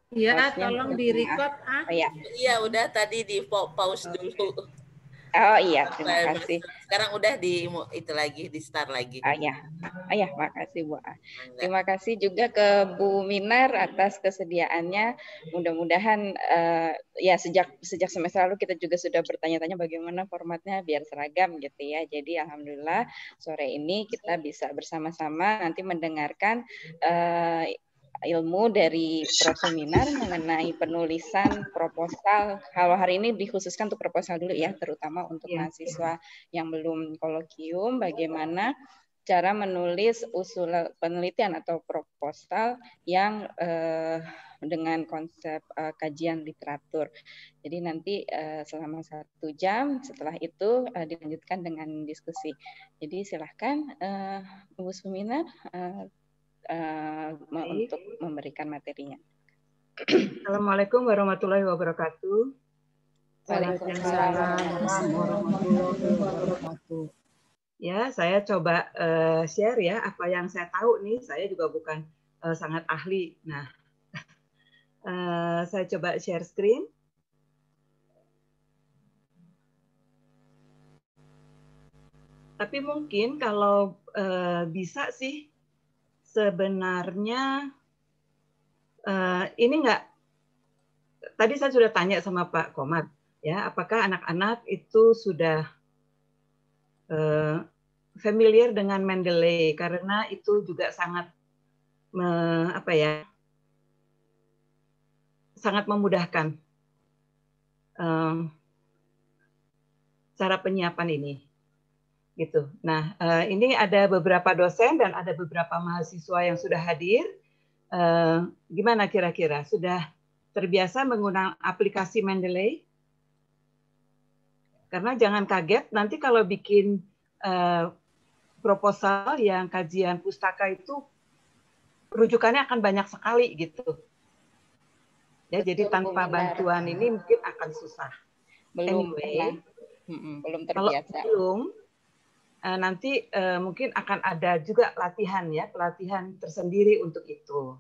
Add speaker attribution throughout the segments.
Speaker 1: Iya,
Speaker 2: Hostnya
Speaker 1: tolong
Speaker 2: mohon
Speaker 1: di
Speaker 2: maaf.
Speaker 1: record.
Speaker 2: Oh ya.
Speaker 3: Iya, udah tadi di pause dulu.
Speaker 2: Oh iya, terima kasih.
Speaker 3: Sekarang udah di itu lagi, di start lagi.
Speaker 2: Oh ya, makasih Bu. Terima kasih juga ke Bu Minar atas kesediaannya. Mudah-mudahan ya sejak semester lalu kita juga sudah bertanya-tanya bagaimana formatnya biar seragam gitu ya. Jadi alhamdulillah sore ini kita bisa bersama-sama nanti mendengarkan ilmu dari Prof. Suminar mengenai penulisan proposal. Kalau hari ini dikhususkan untuk proposal dulu ya, terutama untuk mahasiswa yang belum kolokium, bagaimana cara menulis usul penelitian atau proposal yang dengan konsep kajian literatur. Jadi nanti selama 1 jam, setelah itu dilanjutkan dengan diskusi. Jadi silahkan Bu Suminar untuk memberikan materinya.
Speaker 4: Assalamualaikum warahmatullahi wabarakatuh.
Speaker 2: Waalaikumsalam
Speaker 5: warahmatullahi wabarakatuh.
Speaker 4: Ya, saya coba share ya apa yang saya tahu nih. Saya juga bukan sangat ahli. Nah, saya coba share screen. Tapi mungkin kalau bisa sih sebenarnya ini enggak. Tadi saya sudah tanya sama Pak Komar, ya, apakah anak-anak itu sudah familiar dengan Mendeley karena itu juga sangat sangat memudahkan cara penyiapan ini, gitu. Nah, ini ada beberapa dosen dan ada beberapa mahasiswa yang sudah hadir. Gimana kira-kira? Sudah terbiasa menggunakan aplikasi Mendeley? Karena jangan kaget nanti kalau bikin proposal yang kajian pustaka itu rujukannya akan banyak sekali gitu. Ya, jadi tanpa bantuan ini mungkin akan susah.
Speaker 2: Belum terbiasa.
Speaker 4: Kalau belum, nanti mungkin akan ada juga latihan ya, pelatihan tersendiri untuk itu.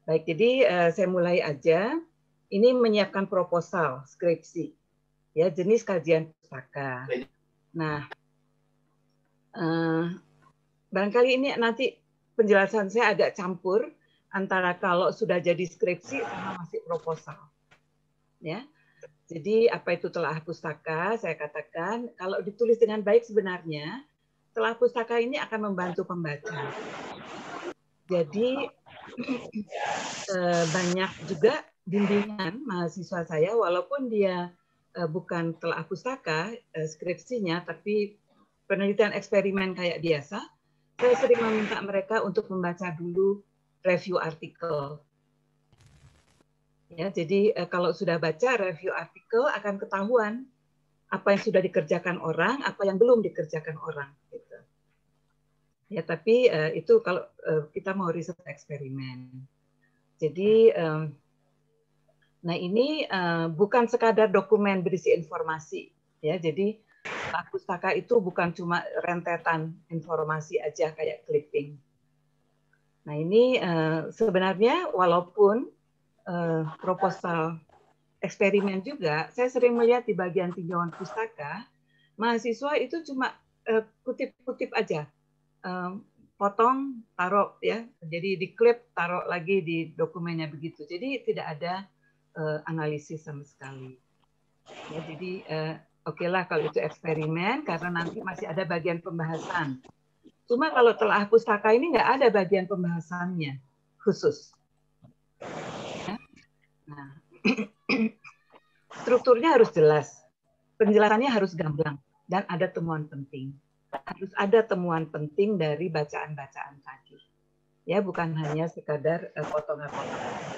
Speaker 4: Baik, jadi saya mulai aja. Ini menyiapkan proposal skripsi, ya, jenis kajian pustaka. Nah, barangkali ini nanti penjelasan saya agak campur antara kalau sudah jadi skripsi sama masih proposal, ya. Jadi apa itu telah pustaka? Saya katakan kalau ditulis dengan baik sebenarnya telah pustaka ini akan membantu pembaca. Jadi banyak juga bimbingan mahasiswa saya walaupun dia bukan telah pustaka skripsinya tapi penelitian eksperimen kayak biasa, saya sering meminta mereka untuk membaca dulu review artikel. Ya, jadi kalau sudah baca review artikel akan ketahuan apa yang sudah dikerjakan orang, apa yang belum dikerjakan orang. Gitu. Ya, tapi itu kalau kita mau riset eksperimen. Jadi, nah ini bukan sekadar dokumen berisi informasi, ya. Jadi pustaka itu bukan cuma rentetan informasi aja kayak clipping. Nah ini sebenarnya walaupun proposal eksperimen juga, saya sering melihat di bagian tinjauan pustaka, mahasiswa itu cuma kutip-kutip aja, potong, taruh ya, jadi diklip, taruh lagi di dokumennya begitu. Jadi tidak ada analisis sama sekali. Ya, jadi oke lah kalau itu eksperimen karena nanti masih ada bagian pembahasan. Cuma kalau telah pustaka ini nggak ada bagian pembahasannya khusus. Ya. Nah, strukturnya harus jelas, penjelasannya harus gamblang dan ada temuan penting. Harus ada temuan penting dari bacaan-bacaan tadi. Ya, bukan hanya sekadar potongan-potongan.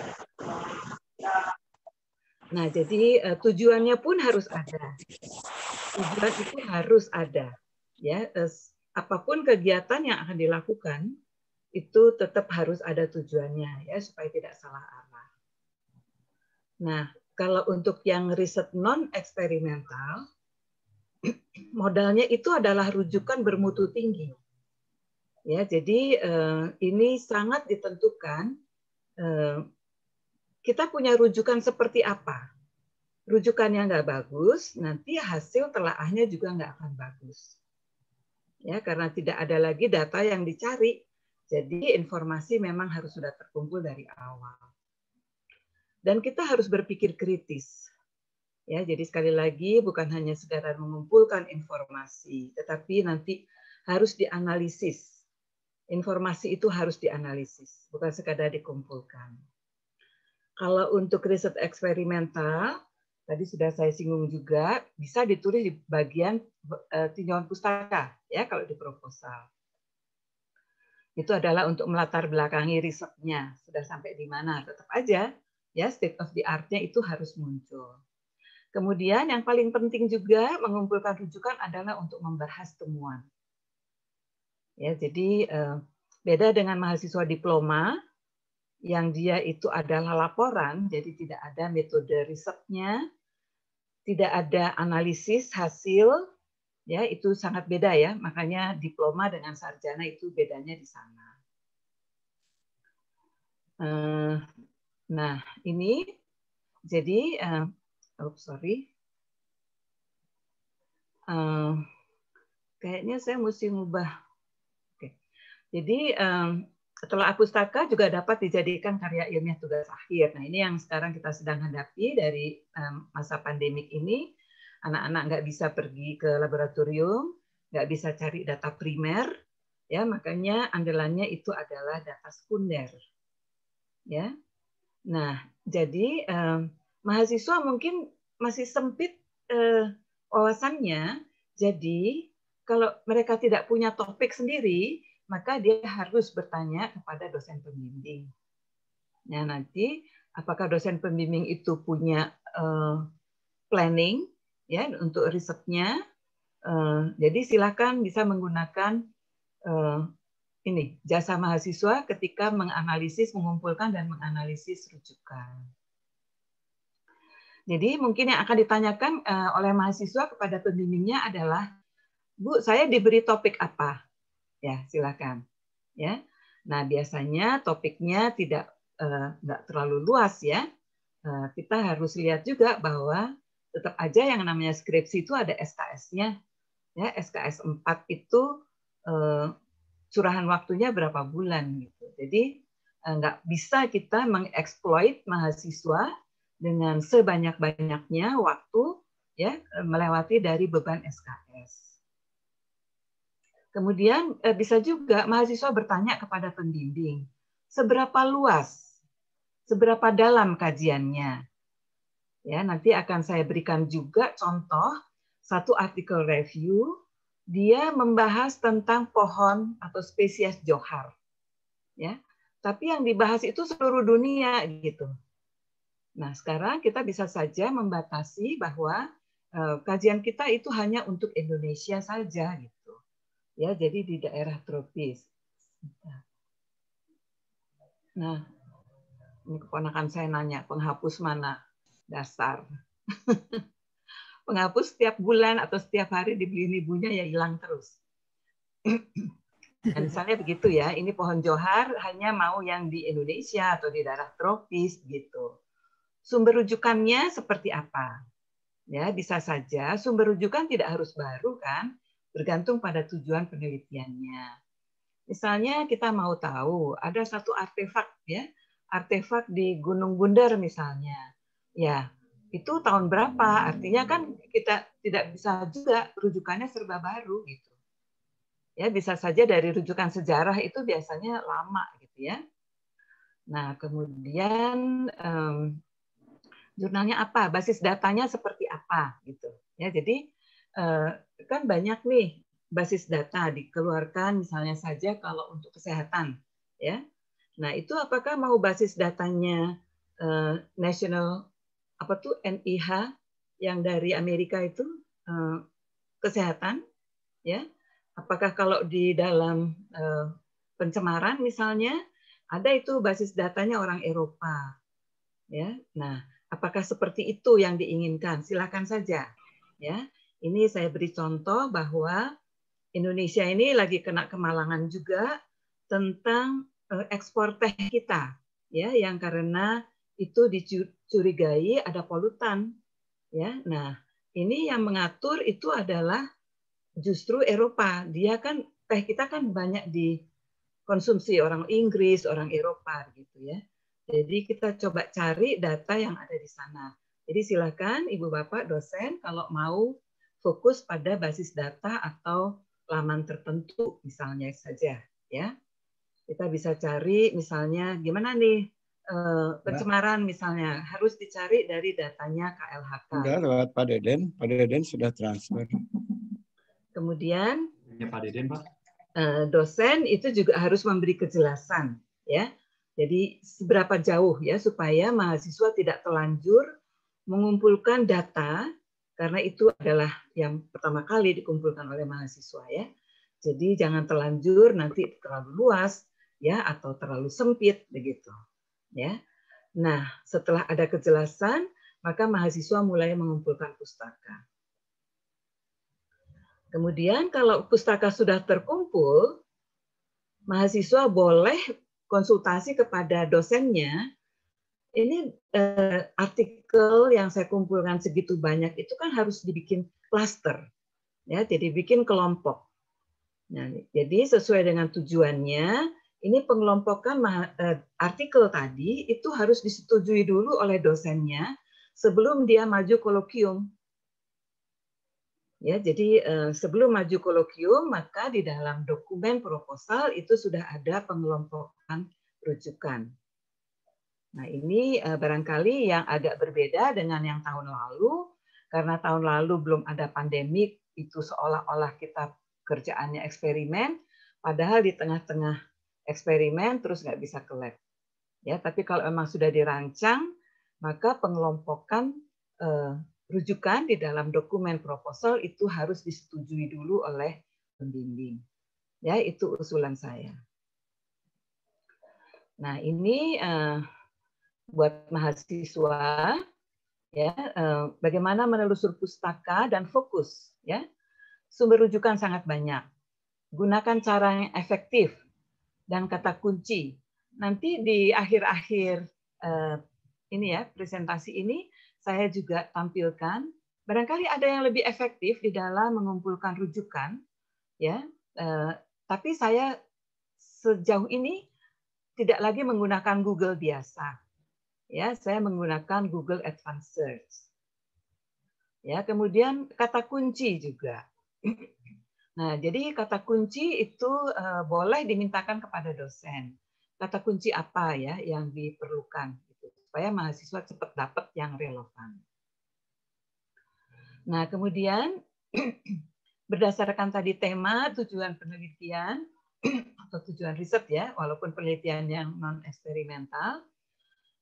Speaker 4: Nah, jadi tujuannya pun harus ada. Tujuan itu harus ada. Ya, apapun kegiatan yang akan dilakukan itu tetap harus ada tujuannya ya supaya tidak salah arah. Nah, kalau untuk yang riset non eksperimental, modalnya itu adalah rujukan bermutu tinggi. Ya, jadi ini sangat ditentukan kita punya rujukan seperti apa. Rujukannya nggak bagus, nanti hasil telaahnya juga nggak akan bagus. Ya, karena tidak ada lagi data yang dicari. Jadi informasi memang harus sudah terkumpul dari awal. Dan kita harus berpikir kritis. Ya, jadi sekali lagi bukan hanya sekadar mengumpulkan informasi, tetapi nanti harus dianalisis. Informasi itu harus dianalisis, bukan sekadar dikumpulkan. Kalau untuk riset eksperimental, tadi sudah saya singgung juga, bisa ditulis di bagian tinjauan pustaka, ya kalau di proposal. Itu adalah untuk melatar belakangi risetnya, sudah sampai di mana, tetap aja, ya state of the art-nya itu harus muncul. Kemudian yang paling penting juga mengumpulkan rujukan adalah untuk membahas temuan. Ya, jadi beda dengan mahasiswa diploma yang dia itu adalah laporan, jadi tidak ada metode risetnya, tidak ada analisis hasil, ya itu sangat beda ya. Makanya diploma dengan sarjana itu bedanya di sana. Nah ini jadi kayaknya saya mesti ngubah. Oke. Jadi setelah apustaka juga dapat dijadikan karya ilmiah tugas akhir. Nah ini yang sekarang kita sedang hadapi dari masa pandemik ini. Anak-anak nggak bisa pergi ke laboratorium, nggak bisa cari data primer, ya makanya andalannya itu adalah data sekunder. Ya. Nah jadi mahasiswa mungkin masih sempit wawasannya. Jadi kalau mereka tidak punya topik sendiri, maka dia harus bertanya kepada dosen pembimbing. Nah, nanti apakah dosen pembimbing itu punya planning ya untuk risetnya? Jadi silakan bisa menggunakan ini jasa mahasiswa ketika menganalisis, mengumpulkan dan menganalisis rujukan. Jadi mungkin yang akan ditanyakan oleh mahasiswa kepada pembimbingnya adalah, Bu, saya diberi topik apa? Ya, silakan. Ya. Nah, biasanya topiknya nggak terlalu luas ya. Kita harus lihat juga bahwa tetap aja yang namanya skripsi itu ada SKS-nya. Ya, SKS 4 itu curahan waktunya berapa bulan gitu. Jadi nggak bisa kita mengeksploit mahasiswa dengan sebanyak-banyaknya waktu ya melewati dari beban SKS. Kemudian bisa juga mahasiswa bertanya kepada pembimbing, seberapa luas, seberapa dalam kajiannya. Ya, nanti akan saya berikan juga contoh satu artikel review, dia membahas tentang pohon atau spesies johar. Ya, tapi yang dibahas itu seluruh dunia gitu. Nah, sekarang kita bisa saja membatasi bahwa kajian kita itu hanya untuk Indonesia saja gitu. Ya, jadi di daerah tropis. Nah, ini keponakan saya nanya, penghapus mana? Dasar. Penghapus setiap bulan atau setiap hari dibeliin ibunya ya hilang terus. Dan misalnya begitu ya, ini pohon johar hanya mau yang di Indonesia atau di daerah tropis gitu. Sumber rujukannya seperti apa? Ya, bisa saja sumber rujukan tidak harus baru kan? Bergantung pada tujuan penelitiannya. Misalnya kita mau tahu ada satu artefak ya, artefak di Gunung Bundar misalnya. Ya, itu tahun berapa? Artinya kan kita tidak bisa juga rujukannya serba baru gitu. Ya, bisa saja dari rujukan sejarah itu biasanya lama gitu ya. Nah, kemudian jurnalnya apa? Basis datanya seperti apa gitu. Ya, jadi kan banyak nih basis data dikeluarkan misalnya saja kalau untuk kesehatan ya. Nah, itu apakah mau basis datanya national apa tuh NIH yang dari Amerika itu kesehatan ya. Apakah kalau di dalam pencemaran misalnya ada itu basis datanya orang Eropa ya. Nah, apakah seperti itu yang diinginkan? Silakan saja ya. Ini saya beri contoh bahwa Indonesia ini lagi kena kemalangan juga tentang ekspor teh kita, ya, yang karena itu dicurigai ada polutan, ya. Nah, ini yang mengatur itu adalah justru Eropa. Dia kan teh kita kan banyak dikonsumsi orang Inggris, orang Eropa gitu ya. Jadi kita coba cari data yang ada di sana. Jadi silakan Ibu Bapak dosen kalau mau fokus pada basis data atau laman tertentu misalnya saja ya. Kita bisa cari misalnya gimana nih pencemaran misalnya harus dicari dari datanya KLHK.
Speaker 1: Sudah lewat Pak Deden sudah transfer.
Speaker 4: Kemudian
Speaker 6: Ya, Pak Deden, Pak.
Speaker 4: Dosen itu juga harus memberi kejelasan ya. Jadi seberapa jauh ya supaya mahasiswa tidak terlanjur mengumpulkan data karena itu adalah yang pertama kali dikumpulkan oleh mahasiswa ya. Jadi jangan terlanjur nanti terlalu luas ya atau terlalu sempit begitu ya. Nah, setelah ada kejelasan, maka mahasiswa mulai mengumpulkan pustaka. Kemudian kalau pustaka sudah terkumpul, mahasiswa boleh konsultasi kepada dosennya. Ini artikel yang saya kumpulkan segitu banyak itu kan harus dibikin klaster, ya, jadi bikin kelompok. Nah, jadi sesuai dengan tujuannya, ini pengelompokan artikel tadi itu harus disetujui dulu oleh dosennya sebelum dia maju kolokium. Ya, jadi sebelum maju kolokium maka di dalam dokumen proposal itu sudah ada pengelompokan rujukan. Nah, ini barangkali yang agak berbeda dengan yang tahun lalu karena tahun lalu belum ada pandemik, itu seolah-olah kita kerjaannya eksperimen, padahal di tengah-tengah eksperimen terus nggak bisa ke lab. Ya, tapi kalau memang sudah dirancang, maka pengelompokan rujukan di dalam dokumen proposal itu harus disetujui dulu oleh pembimbing. Ya, itu usulan saya. Nah, ini buat mahasiswa, ya, bagaimana menelusur pustaka dan fokus. Ya, sumber rujukan sangat banyak. Gunakan cara yang efektif dan kata kunci. Nanti di akhir-akhir ini ya presentasi ini saya juga tampilkan. Barangkali ada yang lebih efektif di dalam mengumpulkan rujukan, ya. Tapi saya sejauh ini tidak lagi menggunakan Google biasa. Ya, saya menggunakan Google Advanced Search. Ya, kemudian kata kunci juga. Nah, jadi kata kunci itu boleh dimintakan kepada dosen. Kata kunci apa ya yang diperlukan gitu, supaya mahasiswa cepat dapat yang relevan. Nah, kemudian berdasarkan tadi tema tujuan penelitian atau tujuan riset ya, walaupun penelitian yang non eksperimental,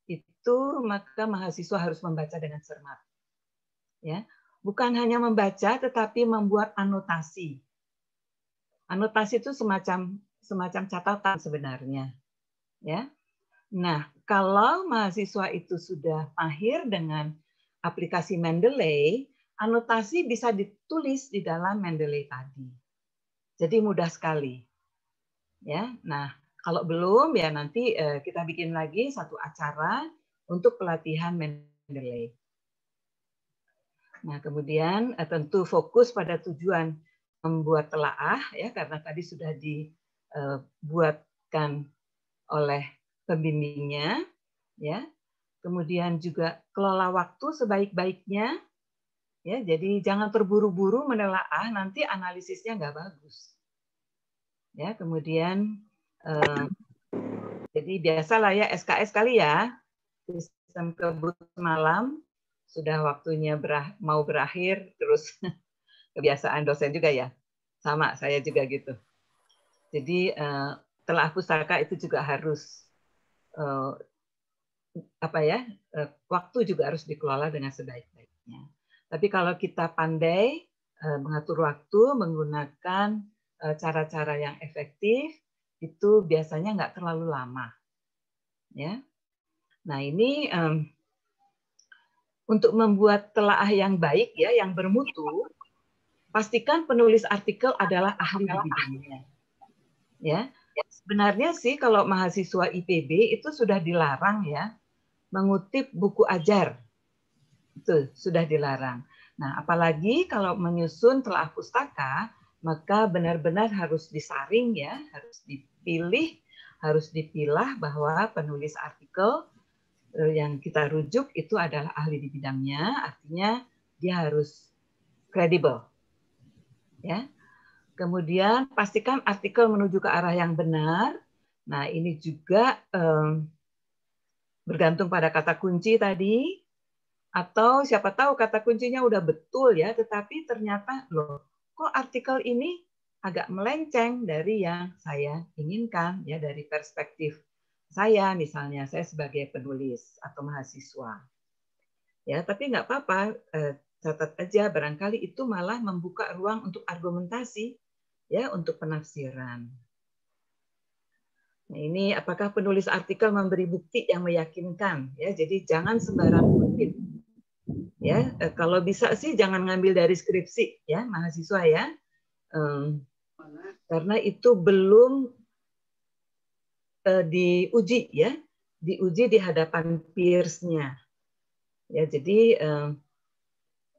Speaker 4: itu maka mahasiswa harus membaca dengan cermat. Ya, bukan hanya membaca tetapi membuat anotasi. Anotasi itu semacam catatan sebenarnya, ya. Nah, kalau mahasiswa itu sudah mahir dengan aplikasi Mendeley, anotasi bisa ditulis di dalam Mendeley tadi. Jadi mudah sekali, ya. Nah, kalau belum ya nanti kita bikin lagi satu acara untuk pelatihan Mendeley. Nah, kemudian tentu fokus pada tujuan membuat telaah ya karena tadi sudah dibuatkan oleh pembimbingnya ya. Kemudian juga kelola waktu sebaik-baiknya ya. Jadi jangan terburu-buru menelaah, nanti analisisnya nggak bagus. Ya, kemudian jadi biasalah ya SKS kali ya. Sistem kebut malam sudah waktunya mau berakhir terus kebiasaan dosen juga ya, sama saya juga gitu. Jadi telaah pustaka itu juga harus waktu juga harus dikelola dengan sebaik-baiknya. Tapi kalau kita pandai mengatur waktu menggunakan cara-cara yang efektif, itu biasanya nggak terlalu lama. Ya, nah ini untuk membuat telaah yang baik ya, yang bermutu. Pastikan penulis artikel adalah ahli di bidangnya. Ya, sebenarnya sih kalau mahasiswa IPB itu sudah dilarang ya mengutip buku ajar. Itu sudah dilarang. Nah, apalagi kalau menyusun telah pustaka, maka benar-benar harus disaring ya, harus dipilih, harus dipilah bahwa penulis artikel yang kita rujuk itu adalah ahli di bidangnya, artinya dia harus kredibel. Ya. Kemudian pastikan artikel menuju ke arah yang benar. Nah, ini juga bergantung pada kata kunci tadi, atau siapa tahu kata kuncinya udah betul ya, tetapi ternyata loh, kok artikel ini agak melenceng dari yang saya inginkan ya, dari perspektif saya, misalnya saya sebagai penulis atau mahasiswa. Ya, tapi nggak apa-apa, catat aja, barangkali itu malah membuka ruang untuk argumentasi ya, untuk penafsiran. Nah, ini apakah penulis artikel memberi bukti yang meyakinkan ya, jadi jangan sembarang kutip. Ya, kalau bisa sih jangan ngambil dari skripsi ya, mahasiswa ya. Karena itu belum diuji ya, diuji di hadapan peers-nya. Ya, jadi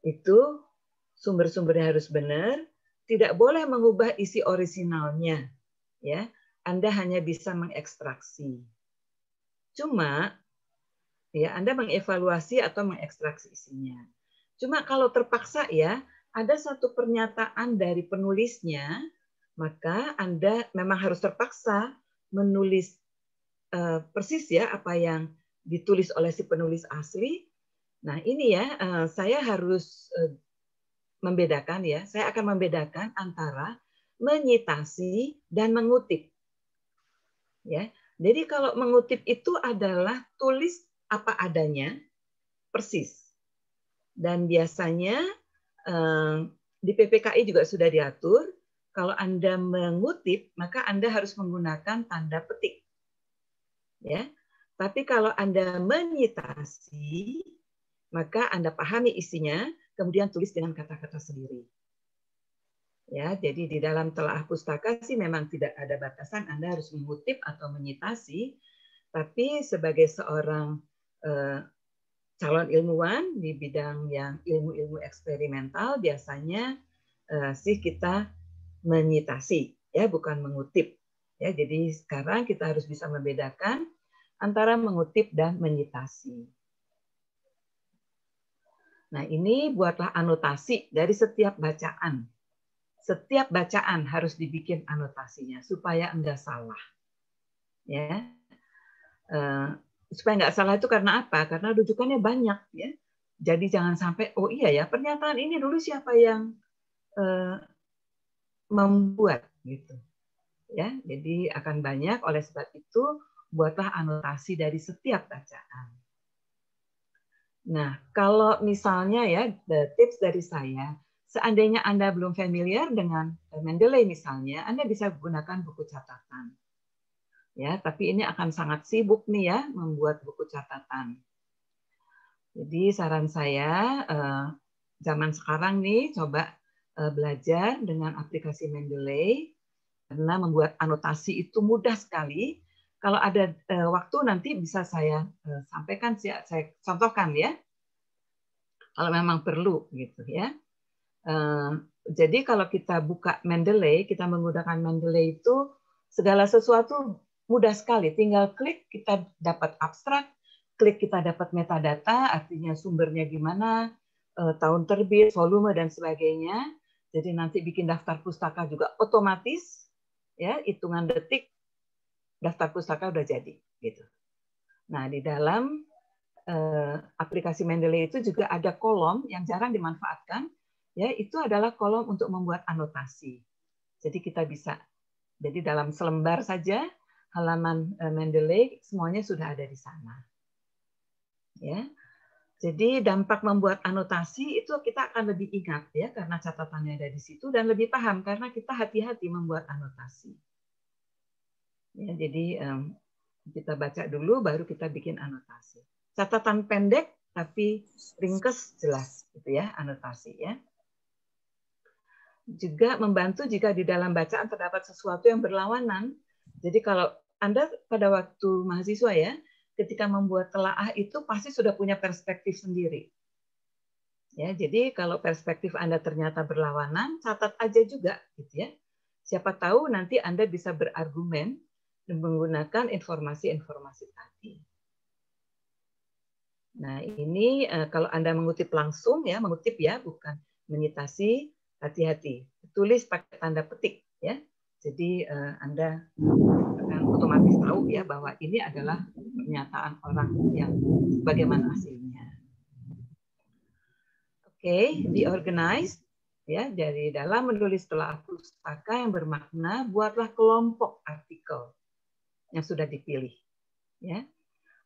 Speaker 4: itu sumber-sumbernya harus benar, tidak boleh mengubah isi orisinalnya. Ya, Anda hanya bisa mengekstraksi. Cuma ya, Anda mengevaluasi atau mengekstraksi isinya. Cuma kalau terpaksa ya, ada satu pernyataan dari penulisnya, maka Anda memang harus terpaksa menulis persis ya apa yang ditulis oleh si penulis asli. Nah, ini ya, saya harus membedakan ya, saya akan membedakan antara menyitasi dan mengutip. Ya. Jadi kalau mengutip itu adalah tulis apa adanya, persis. Dan biasanya di PPKI juga sudah diatur, kalau Anda mengutip, maka Anda harus menggunakan tanda petik. Ya. Tapi kalau Anda menyitasi, maka Anda pahami isinya, kemudian tulis dengan kata-kata sendiri. Ya, jadi di dalam telaah pustaka sih memang tidak ada batasan Anda harus mengutip atau menyitasi, tapi sebagai seorang calon ilmuwan di bidang yang ilmu-ilmu eksperimental biasanya sih kita menyitasi ya, bukan mengutip. Ya, jadi sekarang kita harus bisa membedakan antara mengutip dan menyitasi. Nah, ini buatlah anotasi dari setiap bacaan. Setiap bacaan harus dibikin anotasinya supaya enggak salah. Ya. Supaya enggak salah itu karena apa? Karena rujukannya banyak ya. Jadi jangan sampai oh iya ya, pernyataan ini dulu siapa yang membuat gitu. Ya, jadi akan banyak, oleh sebab itu buatlah anotasi dari setiap bacaan. Nah, kalau misalnya ya, tips dari saya, seandainya Anda belum familiar dengan Mendeley misalnya, Anda bisa gunakan buku catatan. Ya, tapi ini akan sangat sibuk nih ya membuat buku catatan. Jadi saran saya zaman sekarang nih coba belajar dengan aplikasi Mendeley, karena membuat anotasi itu mudah sekali. Kalau ada waktu nanti bisa saya sampaikan, saya contohkan ya. Kalau memang perlu gitu ya. Jadi kalau kita buka Mendeley, kita menggunakan Mendeley itu segala sesuatu mudah sekali. Tinggal klik kita dapat abstrak, klik kita dapat metadata, artinya sumbernya gimana, tahun terbit, volume dan sebagainya. Jadi nanti bikin daftar pustaka juga otomatis, ya hitungan detik daftar pustaka udah jadi gitu. Nah, di dalam aplikasi Mendeley itu juga ada kolom yang jarang dimanfaatkan, ya itu adalah kolom untuk membuat anotasi. Jadi kita bisa, jadi dalam selembar saja halaman Mendeley semuanya sudah ada di sana. Ya, jadi dampak membuat anotasi itu kita akan lebih ingat ya karena catatannya ada di situ, dan lebih paham karena kita hati-hati membuat anotasi. Ya, jadi kita baca dulu baru kita bikin anotasi. Catatan pendek tapi ringkas jelas gitu ya, anotasi ya. Juga membantu jika di dalam bacaan terdapat sesuatu yang berlawanan. Jadi kalau Anda pada waktu mahasiswa ya, ketika membuat telaah itu pasti sudah punya perspektif sendiri. Ya, jadi kalau perspektif Anda ternyata berlawanan, catat aja juga, gitu ya. Siapa tahu nanti Anda bisa berargumen dan menggunakan informasi-informasi tadi. Nah, ini kalau Anda mengutip langsung ya, mengutip ya, bukan menyitasi, hati-hati. Tulis pakai tanda petik ya. Jadi Anda akan otomatis tahu ya bahwa ini adalah pernyataan orang yang bagaimana hasilnya. Oke, be organized ya. Dari dalam menulis telaah pustaka yang bermakna, buatlah kelompok artikel yang sudah dipilih. Ya,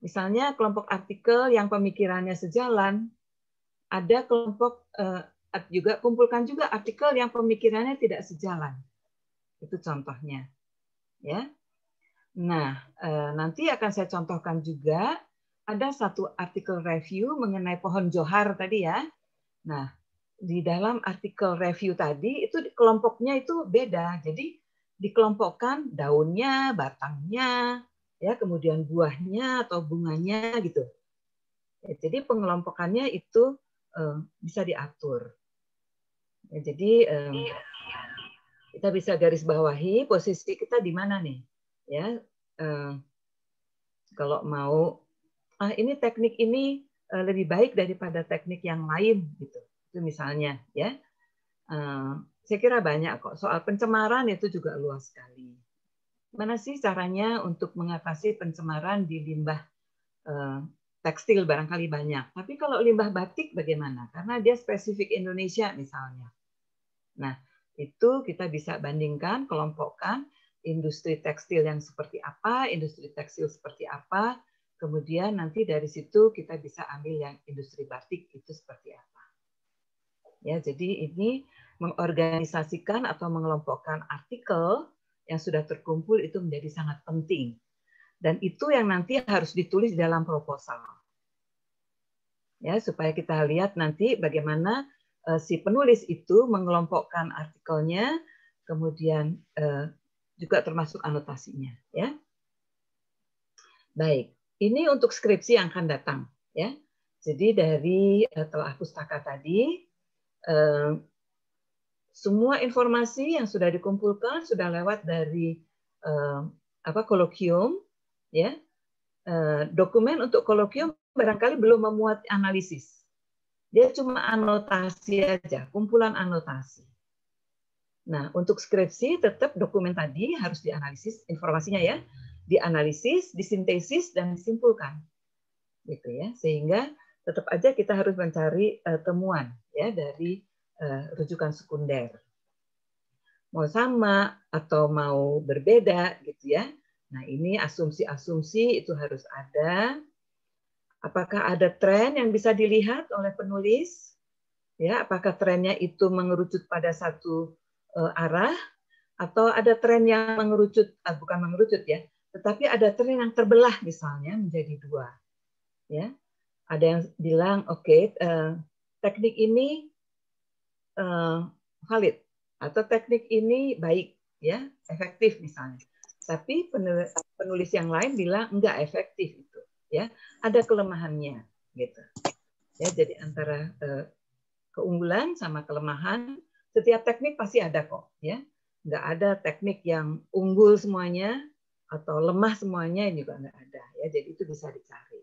Speaker 4: misalnya kelompok artikel yang pemikirannya sejalan, ada kelompok juga kumpulkan juga artikel yang pemikirannya tidak sejalan. Itu contohnya, ya. Nah, nanti akan saya contohkan juga ada satu artikel review mengenai pohon johar tadi ya. Nah, di dalam artikel review tadi itu kelompoknya itu beda. Jadi dikelompokkan daunnya, batangnya, ya, kemudian buahnya atau bunganya gitu. Jadi pengelompokannya itu bisa diatur. Ya, jadi kita bisa garis bawahi posisi kita di mana nih, ya. Kalau mau, ini teknik ini lebih baik daripada teknik yang lain gitu. Itu misalnya ya. Saya kira banyak kok. Soal pencemaran itu juga luas sekali. Mana sih caranya untuk mengatasi pencemaran di limbah tekstil barangkali banyak. Tapi kalau limbah batik bagaimana? Karena dia spesifik Indonesia misalnya. Nah, itu kita bisa bandingkan, kelompokkan industri tekstil yang seperti apa, industri tekstil seperti apa, kemudian nanti dari situ kita bisa ambil yang industri batik itu seperti apa. Ya, jadi ini mengorganisasikan atau mengelompokkan artikel yang sudah terkumpul itu menjadi sangat penting. Dan itu yang nanti harus ditulis dalam proposal. Ya, supaya kita lihat nanti bagaimana si penulis itu mengelompokkan artikelnya, kemudian juga termasuk anotasinya. Ya, baik. Ini untuk skripsi yang akan datang. Ya, jadi dari telaah pustaka tadi, semua informasi yang sudah dikumpulkan sudah lewat dari kolokium, ya. Dokumen untuk kolokium barangkali belum memuat analisis. Dia cuma anotasi aja, kumpulan anotasi. Nah, untuk skripsi tetap dokumen tadi harus dianalisis informasinya ya, dianalisis, disintesis dan disimpulkan. Gitu ya. Sehingga tetap aja kita harus mencari temuan ya dari rujukan sekunder. Mau sama atau mau berbeda gitu ya. Nah, ini asumsi-asumsi itu harus ada. Apakah ada tren yang bisa dilihat oleh penulis? Ya, apakah trennya itu mengerucut pada satu arah atau ada tren yang mengerucut, bukan mengerucut ya, tetapi ada tren yang terbelah misalnya menjadi dua. Ya. Ada yang bilang oke, teknik ini valid atau teknik ini baik ya, efektif misalnya. Tapi penulis yang lain bilang enggak efektif itu, ya. Ada kelemahannya gitu. Ya, jadi antara keunggulan sama kelemahan, setiap teknik pasti ada kok, ya. Enggak ada teknik yang unggul semuanya atau lemah semuanya, juga enggak ada, ya. Jadi itu bisa dicari.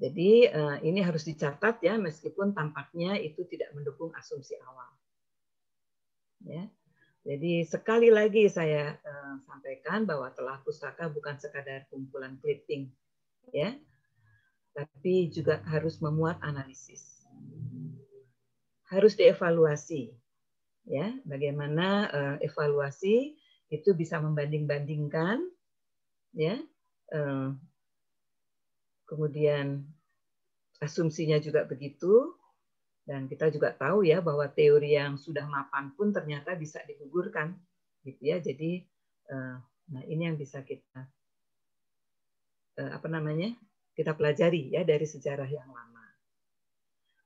Speaker 4: Jadi ini harus dicatat ya, meskipun tampaknya itu tidak mendukung asumsi awal. Ya. Jadi sekali lagi saya sampaikan bahwa telaah pustaka bukan sekadar kumpulan clipping, ya, tapi juga harus memuat analisis. Harus dievaluasi, ya, bagaimana evaluasi itu bisa membanding-bandingkan, ya, kemudian asumsinya juga begitu. Dan kita juga tahu ya bahwa teori yang sudah mapan pun ternyata bisa digugurkan, gitu ya. Jadi, nah ini yang bisa kita kita pelajari ya dari sejarah yang lama.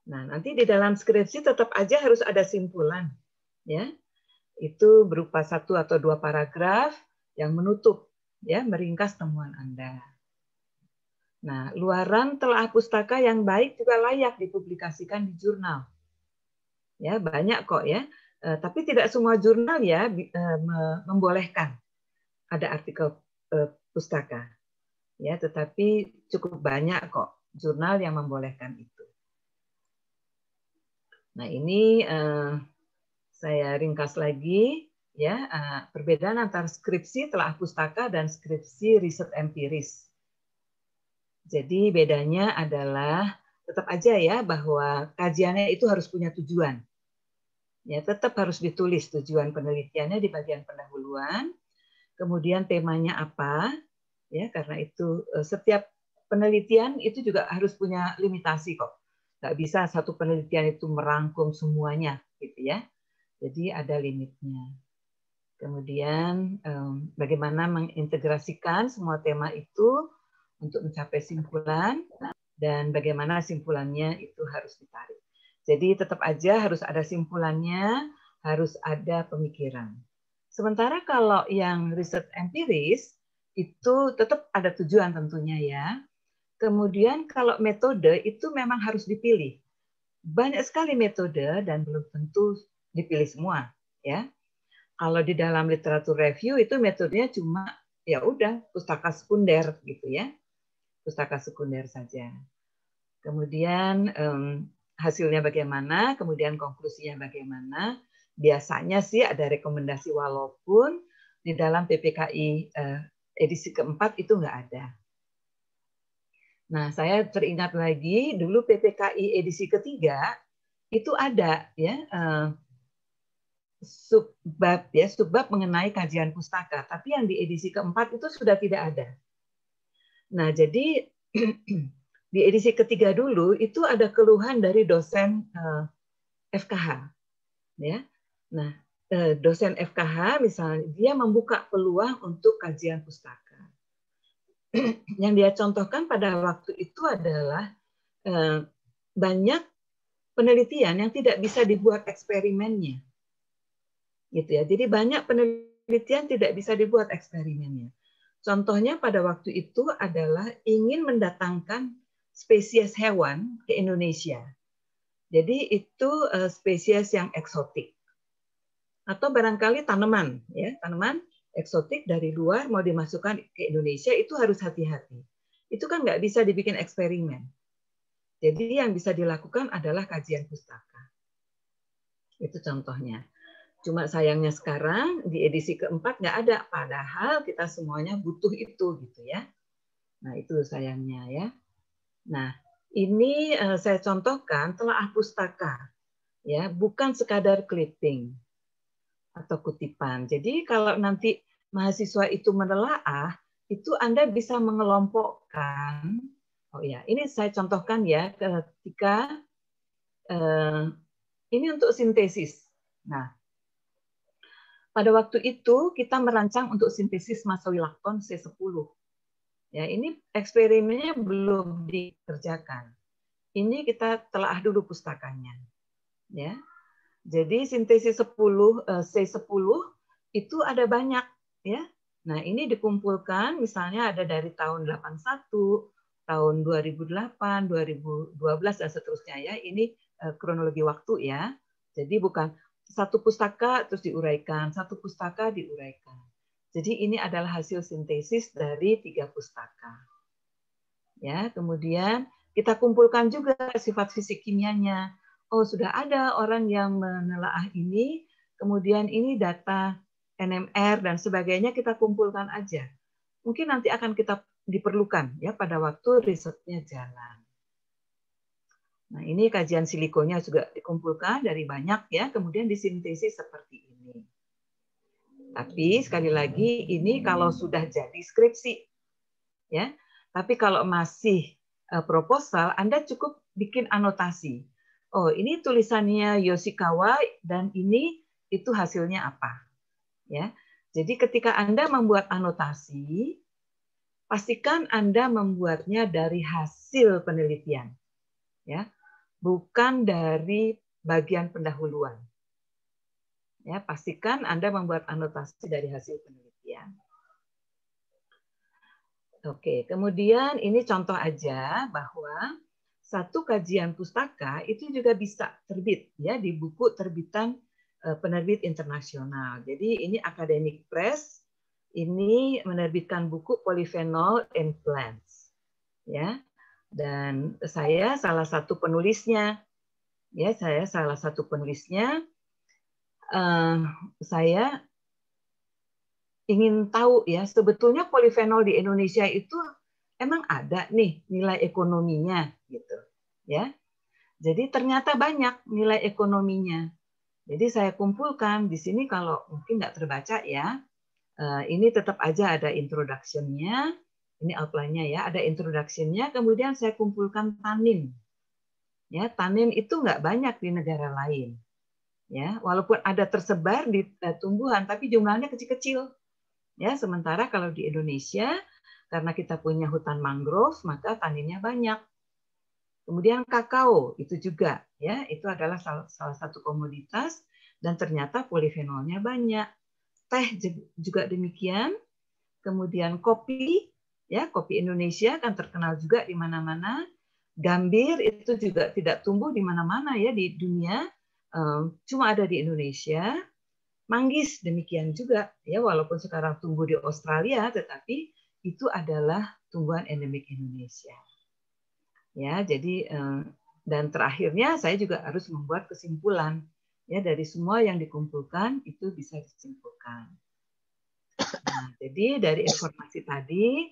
Speaker 4: Nah nanti di dalam skripsi tetap aja harus ada simpulan, ya. Itu berupa 1 atau 2 paragraf yang menutup, ya, meringkas temuan Anda. Nah, luaran telaah pustaka yang baik juga layak dipublikasikan di jurnal. Ya, banyak kok ya. Tapi tidak semua jurnal ya membolehkan ada artikel pustaka. Ya, tetapi cukup banyak kok jurnal yang membolehkan itu. Nah, ini saya ringkas lagi ya, perbedaan antara skripsi telaah pustaka dan skripsi riset empiris. Jadi bedanya adalah tetap aja ya bahwa kajiannya itu harus punya tujuan. Ya, tetap harus ditulis tujuan penelitiannya di bagian pendahuluan. Kemudian temanya apa? Ya, karena itu setiap penelitian itu juga harus punya limitasi kok. Nggak bisa satu penelitian itu merangkum semuanya, gitu ya. Jadi ada limitnya. Kemudian bagaimana mengintegrasikan semua tema itu untuk mencapai simpulan dan bagaimana simpulannya itu harus ditarik. Jadi tetap aja harus ada simpulannya, harus ada pemikiran. Sementara kalau yang riset empiris itu tetap ada tujuan tentunya ya. Kemudian kalau metode itu memang harus dipilih. Banyak sekali metode dan belum tentu dipilih semua ya. Kalau di dalam literatur review itu metodenya cuma ya udah pustaka sekunder gitu ya. Pustaka sekunder saja. Kemudian hasilnya bagaimana, kemudian konklusinya bagaimana. Biasanya sih ada rekomendasi walaupun di dalam PPKI edisi keempat itu nggak ada. Nah, saya teringat lagi dulu PPKI edisi ketiga itu ada ya subbab mengenai kajian pustaka, tapi yang di edisi keempat itu sudah tidak ada. Nah, jadi di edisi ketiga dulu itu ada keluhan dari dosen FKH, ya. Nah, dosen FKH misalnya dia membuka peluang untuk kajian pustaka. Yang dia contohkan pada waktu itu adalah banyak penelitian yang tidak bisa dibuat eksperimennya, gitu ya. Jadi banyak penelitian tidak bisa dibuat eksperimennya. Contohnya pada waktu itu adalah ingin mendatangkan spesies hewan ke Indonesia. Jadi itu spesies yang eksotik. Atau barangkali tanaman, ya, tanaman eksotik dari luar mau dimasukkan ke Indonesia itu harus hati-hati. Itu kan nggak bisa dibikin eksperimen. Jadi yang bisa dilakukan adalah kajian pustaka. Itu contohnya. Cuma sayangnya sekarang di edisi keempat nggak ada, padahal kita semuanya butuh itu gitu ya. Nah itu sayangnya ya. Nah ini saya contohkan telaah pustaka, ya bukan sekadar clipping atau kutipan. Jadi kalau nanti mahasiswa itu menelaah, itu Anda bisa mengelompokkan. Oh ya, ini saya contohkan ya ketika ini untuk sintesis. Nah, pada waktu itu kita merancang untuk sintesis masoilakton C10. Ya, ini eksperimennya belum dikerjakan. Ini kita telaah dulu pustakanya. Ya. Jadi sintesis 10 C10 itu ada banyak ya. Nah, ini dikumpulkan misalnya ada dari tahun 81, tahun 2008, 2012 dan seterusnya ya. Ini kronologi waktu ya. Jadi bukan satu pustaka terus diuraikan, satu pustaka diuraikan. Jadi ini adalah hasil sintesis dari 3 pustaka. Ya, kemudian kita kumpulkan juga sifat fisik kimianya. Oh, sudah ada orang yang menelaah ini, kemudian ini data NMR dan sebagainya kita kumpulkan aja. Mungkin nanti akan kita diperlukan ya pada waktu risetnya jalan. Nah, ini kajian silikonya juga dikumpulkan dari banyak ya, kemudian disintesis seperti ini. Tapi sekali lagi ini kalau sudah jadi skripsi ya. Tapi kalau masih proposal, Anda cukup bikin anotasi. Oh, ini tulisannya Yoshikawa dan ini itu hasilnya apa. Ya. Jadi ketika Anda membuat anotasi, pastikan Anda membuatnya dari hasil penelitian. Ya. Bukan dari bagian pendahuluan. Ya, pastikan Anda membuat anotasi dari hasil penelitian. Oke, kemudian ini contoh aja bahwa satu kajian pustaka itu juga bisa terbit ya di buku terbitan penerbit internasional. Jadi ini Academic Press, ini menerbitkan buku Polyphenol in Plants, ya. Dan saya salah satu penulisnya, ya. Saya salah satu penulisnya. Saya ingin tahu ya sebetulnya polifenol di Indonesia itu emang ada nih nilai ekonominya gitu, ya. Jadi ternyata banyak nilai ekonominya. Jadi saya kumpulkan di sini kalau mungkin nggak terbaca ya. Ini tetap aja ada introduction-nya, ini outline-nya ya, ada introduction-nya, kemudian saya kumpulkan tanin. Ya, tanin itu nggak banyak di negara lain. Ya, walaupun ada tersebar di tumbuhan, tapi jumlahnya kecil-kecil. Ya, sementara kalau di Indonesia, karena kita punya hutan mangrove, maka taninnya banyak. Kemudian kakao itu juga, ya, itu adalah salah satu komoditas dan ternyata polifenolnya banyak. Teh juga demikian. Kemudian kopi, ya, kopi Indonesia kan terkenal juga di mana-mana. Gambir itu juga tidak tumbuh di mana-mana ya di dunia, cuma ada di Indonesia. Manggis demikian juga, ya, walaupun sekarang tumbuh di Australia, tetapi itu adalah tumbuhan endemik Indonesia. Ya, jadi dan terakhirnya saya juga harus membuat kesimpulan, ya, dari semua yang dikumpulkan itu bisa disimpulkan. Nah, jadi dari informasi tadi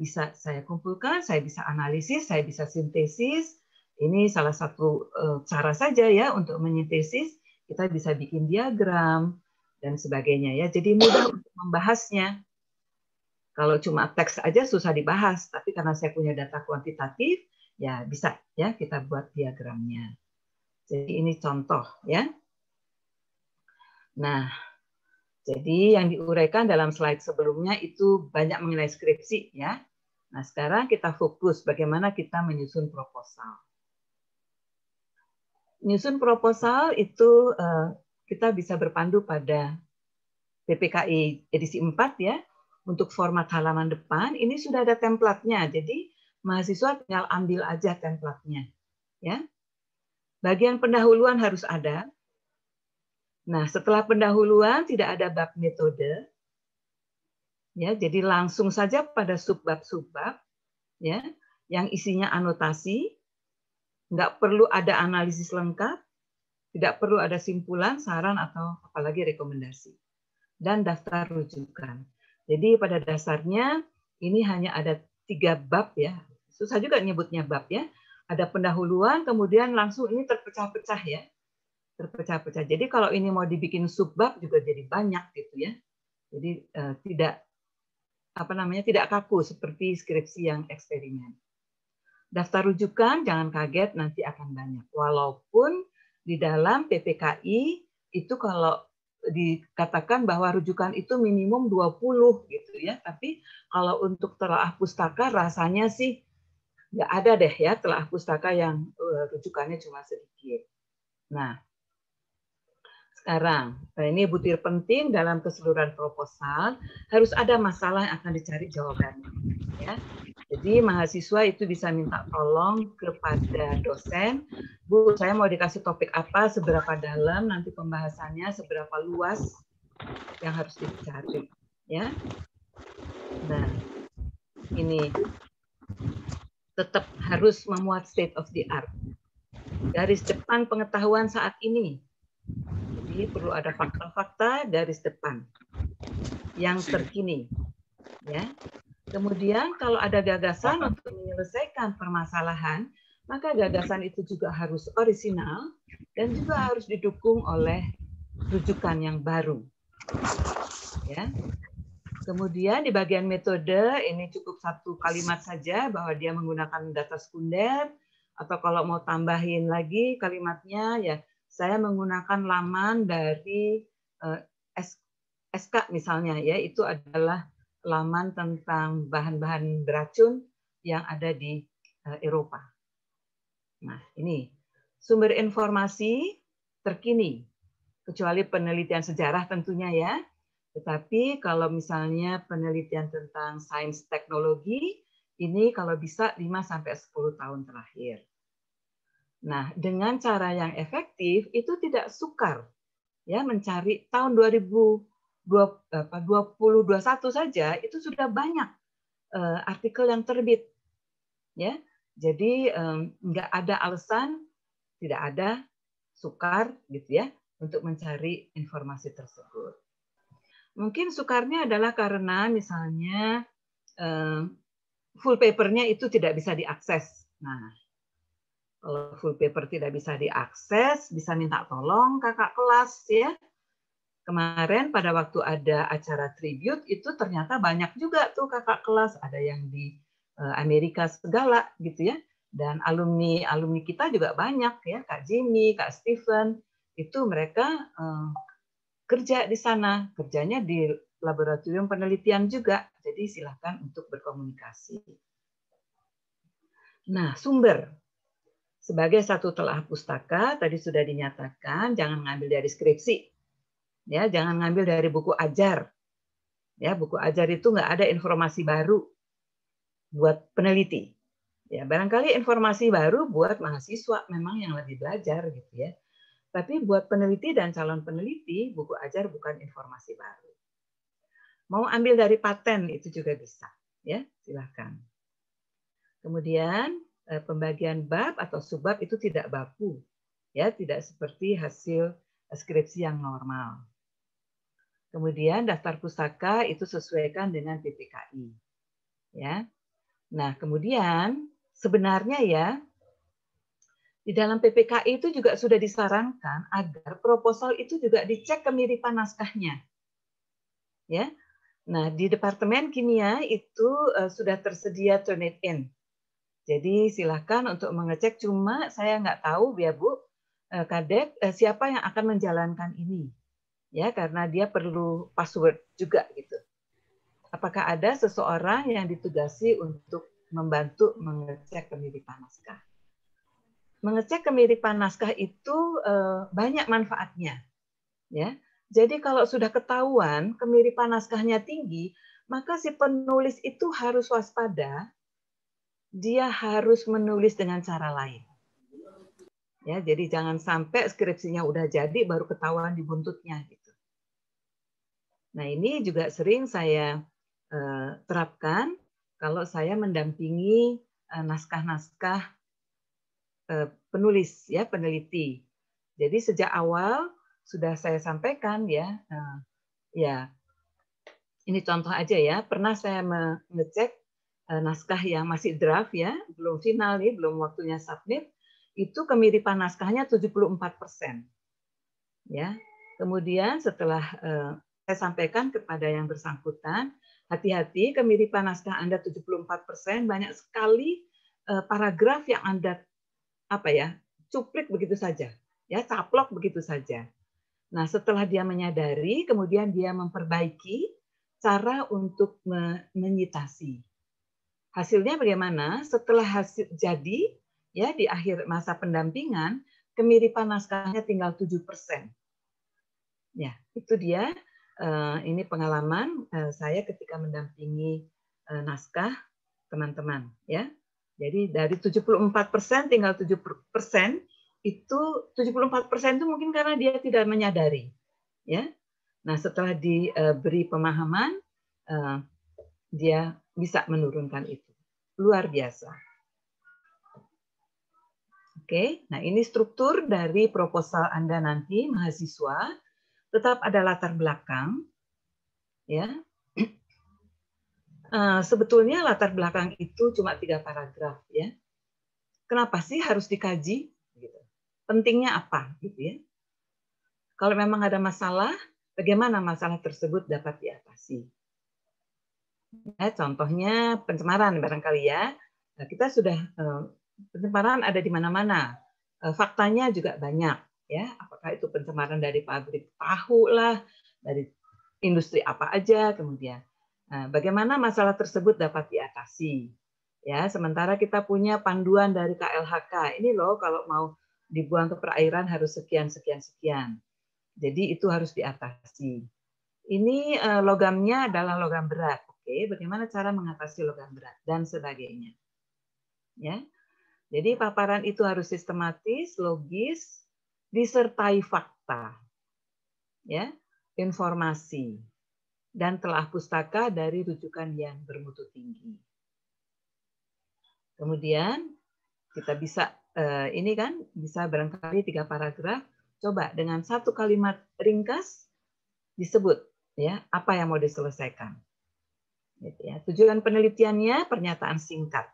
Speaker 4: bisa saya kumpulkan, saya bisa analisis, saya bisa sintesis. Ini salah satu cara saja ya untuk menyintesis. Kita bisa bikin diagram dan sebagainya ya. Jadi mudah untuk membahasnya. Kalau cuma teks aja susah dibahas, tapi karena saya punya data kuantitatif, ya bisa ya kita buat diagramnya. Jadi ini contoh ya. Nah, jadi yang diuraikan dalam slide sebelumnya itu banyak mengenai skripsi ya. Nah, sekarang kita fokus bagaimana kita menyusun proposal. Menyusun proposal itu kita bisa berpandu pada PPKI edisi 4 ya. Untuk format halaman depan ini sudah ada template-nya. Jadi mahasiswa tinggal ambil aja template-nya ya. Bagian pendahuluan harus ada. Nah, setelah pendahuluan tidak ada bab metode. Ya, jadi langsung saja pada subbab-subbab ya, yang isinya anotasi, nggak perlu ada analisis lengkap, tidak perlu ada simpulan, saran atau apalagi rekomendasi. Dan daftar rujukan. Jadi pada dasarnya ini hanya ada 3 bab ya. Susah juga nyebutnya bab ya. Ada pendahuluan, kemudian langsung ini terpecah-pecah ya. Terpecah-pecah. Jadi kalau ini mau dibikin subbab juga jadi banyak gitu ya. Jadi tidak kaku seperti skripsi yang eksperimen. Daftar rujukan jangan kaget nanti akan banyak. Walaupun di dalam PPKI itu kalau dikatakan bahwa rujukan itu minimum 20 gitu ya. Tapi kalau untuk telaah pustaka rasanya sih nggak ada deh ya telaah pustaka yang rujukannya cuma sedikit. Nah, sekarang, ini butir penting dalam keseluruhan proposal, harus ada masalah yang akan dicari jawabannya. Ya. Jadi mahasiswa itu bisa minta tolong kepada dosen, Bu, saya mau dikasih topik apa, seberapa dalam, nanti pembahasannya, seberapa luas yang harus dicari. Ya. Nah, ini tetap harus memuat state of the art. Garis depan pengetahuan saat ini. Jadi perlu ada fakta-fakta garis depan yang terkini, ya. Kemudian kalau ada gagasan untuk menyelesaikan permasalahan, maka gagasan itu juga harus orisinal dan juga harus didukung oleh rujukan yang baru, ya. Kemudian di bagian metode ini cukup 1 kalimat saja bahwa dia menggunakan data sekunder, atau kalau mau tambahin lagi kalimatnya ya. Saya menggunakan laman dari SK misalnya ya, itu adalah laman tentang bahan-bahan beracun yang ada di Eropa. Nah, ini sumber informasi terkini, kecuali penelitian sejarah tentunya ya. Tetapi kalau misalnya penelitian tentang sains teknologi, ini kalau bisa 5-10 tahun terakhir. Nah, dengan cara yang efektif itu tidak sukar ya mencari tahun 2021 saja itu sudah banyak artikel yang terbit ya. Jadi nggak ada alasan, tidak ada sukar gitu ya untuk mencari informasi tersebut. Mungkin sukarnya adalah karena misalnya full papernya itu tidak bisa diakses. Nah, kalau full paper tidak bisa diakses, bisa minta tolong kakak kelas ya. Kemarin pada waktu ada acara tribute itu ternyata banyak juga tuh kakak kelas, ada yang di Amerika segala gitu ya. Dan alumni kita juga banyak ya, Kak Jimmy, Kak Steven, itu mereka kerja di sana, kerjanya di laboratorium penelitian juga. Jadi silakan untuk berkomunikasi. Nah, sumber. Sebagai satu telah pustaka, tadi sudah dinyatakan, jangan ngambil dari skripsi. Ya, jangan ngambil dari buku ajar. Ya, buku ajar itu nggak ada informasi baru buat peneliti. Ya, barangkali informasi baru buat mahasiswa memang yang lagi belajar gitu ya. Tapi buat peneliti dan calon peneliti, buku ajar bukan informasi baru. Mau ambil dari paten itu juga bisa, ya, silakan. Kemudian pembagian bab atau subbab itu tidak baku, ya, tidak seperti hasil skripsi yang normal. Kemudian daftar pustaka itu sesuaikan dengan PPKI, ya. Nah, kemudian sebenarnya ya di dalam PPKI itu juga sudah disarankan agar proposal itu juga dicek kemiripan naskahnya, ya. Nah, di Departemen Kimia itu sudah tersedia Turnitin. Jadi silakan untuk mengecek, cuma saya nggak tahu ya Bu, Kadek, siapa yang akan menjalankan ini. Ya, karena dia perlu password juga gitu. Apakah ada seseorang yang ditugasi untuk membantu mengecek kemiripan naskah? Mengecek kemiripan naskah itu banyak manfaatnya. Ya. Jadi kalau sudah ketahuan kemiripan naskahnya tinggi, maka si penulis itu harus waspada. Dia harus menulis dengan cara lain. Ya, jadi jangan sampai skripsinya udah jadi baru ketahuan di buntutnya gitu. Nah, ini juga sering saya terapkan kalau saya mendampingi naskah-naskah penulis ya, peneliti. Jadi sejak awal sudah saya sampaikan ya, ya ini contoh aja ya, pernah saya mengecek naskah yang masih draft ya, belum final nih, belum waktunya submit, itu kemiripan naskahnya 74%. Ya. Kemudian setelah saya sampaikan kepada yang bersangkutan, hati-hati kemiripan naskah Anda 74%, banyak sekali paragraf yang Anda cuplik begitu saja, ya, caplok begitu saja. Nah, setelah dia menyadari, kemudian dia memperbaiki cara untuk menyitasi. Hasilnya bagaimana? Setelah hasil jadi, ya di akhir masa pendampingan, kemiripan naskahnya tinggal 7%. Ya, itu dia. Ini pengalaman saya ketika mendampingi naskah teman-teman. Ya, jadi dari 74% tinggal 7%. Itu 74% itu mungkin karena dia tidak menyadari. Ya, nah setelah diberi pemahaman, dia bisa menurunkan itu. Luar biasa. Oke, nah ini struktur dari proposal Anda nanti, mahasiswa. Tetap ada latar belakang. Ya. Sebetulnya latar belakang itu cuma 3 paragraf. Ya. Kenapa sih harus dikaji? Gitu. Pentingnya apa? Gitu ya. Kalau memang ada masalah, bagaimana masalah tersebut dapat diatasi? Ya, contohnya pencemaran barangkali ya. Nah, kita sudah pencemaran ada di mana-mana. Faktanya juga banyak ya. Apakah itu pencemaran dari pabrik tahu lah, dari industri apa aja kemudian. Nah, bagaimana masalah tersebut dapat diatasi? Ya, sementara kita punya panduan dari KLHK. Ini loh kalau mau dibuang ke perairan harus sekian sekian sekian. Jadi itu harus diatasi. Ini logamnya adalah logam berat. Oke, bagaimana cara mengatasi logam berat dan sebagainya. Ya. Jadi paparan itu harus sistematis, logis, disertai fakta. Ya, informasi dan telah pustaka dari rujukan yang bermutu tinggi. Kemudian kita bisa ini kan bisa barangkali 3 paragraf. Coba dengan 1 kalimat ringkas disebut ya apa yang mau diselesaikan. Gitu ya. Tujuan penelitiannya pernyataan singkat.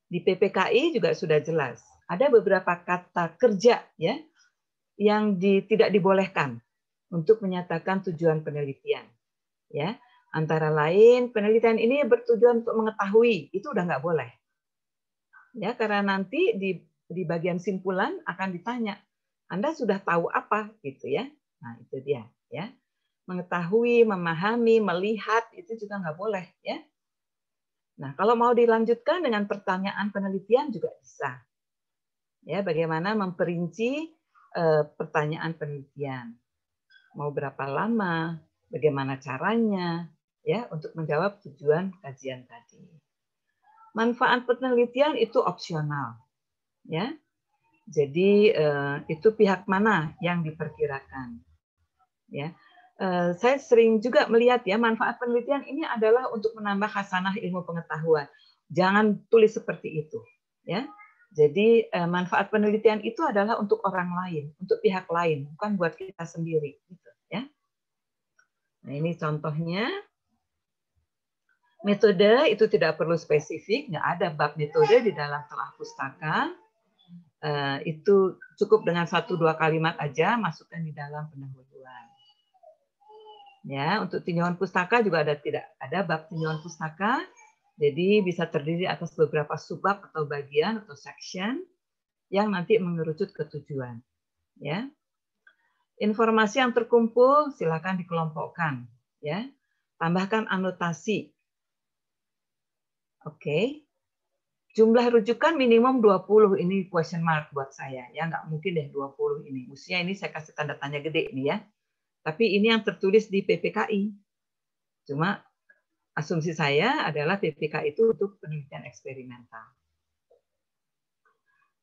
Speaker 4: Di PPKI juga sudah jelas. Ada beberapa kata kerja ya yang tidak dibolehkan untuk menyatakan tujuan penelitian. Ya, antara lain penelitian ini bertujuan untuk mengetahui, itu udah nggak boleh. Ya, karena nanti di bagian simpulan akan ditanya, Anda sudah tahu apa gitu ya. Nah, itu dia ya. Mengetahui, memahami, melihat itu juga nggak boleh ya. Nah, kalau mau dilanjutkan dengan pertanyaan penelitian juga bisa. Ya, bagaimana memperinci pertanyaan penelitian. Mau berapa lama, bagaimana caranya ya untuk menjawab tujuan kajian tadi. Manfaat penelitian itu opsional. Ya. Jadi itu pihak mana yang diperkirakan. Ya. Saya sering juga melihat ya manfaat penelitian ini adalah untuk menambah khasanah ilmu pengetahuan. Jangan tulis seperti itu, ya. Jadi manfaat penelitian itu adalah untuk orang lain, untuk pihak lain, bukan buat kita sendiri, gitu, ya. Nah ini contohnya. Metode itu tidak perlu spesifik, nggak ada bab metode di dalam telah pustaka. Itu cukup dengan 1-2 kalimat aja masukkan di dalam pendahuluan. Ya, untuk tinjauan pustaka juga tidak ada bab tinjauan pustaka. Jadi bisa terdiri atas beberapa subbab atau bagian atau section yang nanti mengerucut ke tujuan. Ya. Informasi yang terkumpul silakan dikelompokkan, ya. Tambahkan anotasi. Oke. Jumlah rujukan minimum 20, ini question mark buat saya. Ya, nggak mungkin deh 20 ini. Mestinya ini saya kasih tanda tanya gede nih ya. Tapi ini yang tertulis di PPKI. Cuma asumsi saya adalah PPKI itu untuk penelitian eksperimental.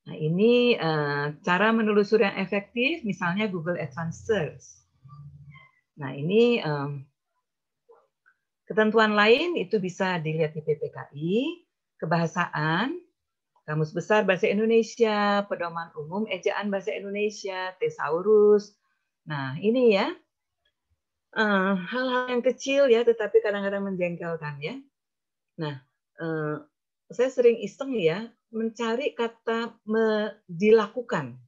Speaker 4: Nah, ini cara menelusuri yang efektif, misalnya Google Advanced Search. Nah, ini ketentuan lain itu bisa dilihat di PPKI, kebahasaan, Kamus Besar Bahasa Indonesia, Pedoman Umum Ejaan Bahasa Indonesia, Thesaurus. Nah, ini ya. Hal-hal yang kecil ya, tetapi kadang-kadang menjengkelkan ya. Nah, saya sering iseng ya mencari kata dilakukan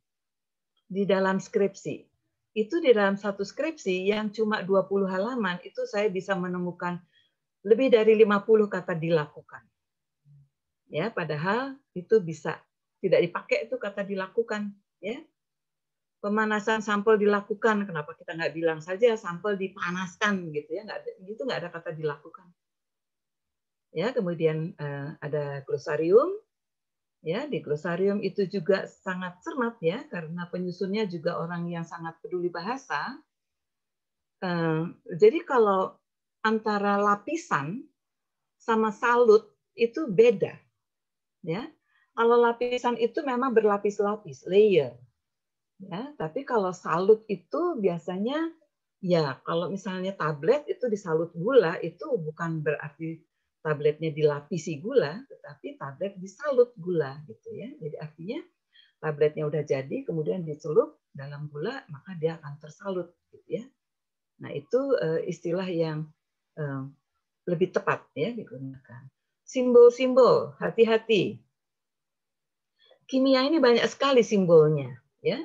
Speaker 4: di dalam skripsi. Itu di dalam satu skripsi yang cuma 20 halaman itu saya bisa menemukan lebih dari 50 kata dilakukan. Ya, padahal itu bisa tidak dipakai itu kata dilakukan. Ya. Pemanasan sampel dilakukan, kenapa kita nggak bilang saja sampel dipanaskan gitu ya, nggak ada kata dilakukan. Ya, kemudian ada glosarium, ya di glosarium itu juga sangat cermat ya, karena penyusunnya juga orang yang sangat peduli bahasa. Jadi kalau antara lapisan sama salut itu beda, ya. Kalau lapisan itu memang berlapis-lapis, layer. Ya, tapi kalau salut itu biasanya ya kalau misalnya tablet itu disalut gula itu bukan berarti tabletnya dilapisi gula, tetapi tablet disalut gula gitu ya. Jadi artinya tabletnya udah jadi kemudian dicelup dalam gula maka dia akan tersalut gitu ya. Nah, itu istilah yang lebih tepat ya digunakan. Simbol-simbol, hati-hati. Kimia ini banyak sekali simbolnya ya.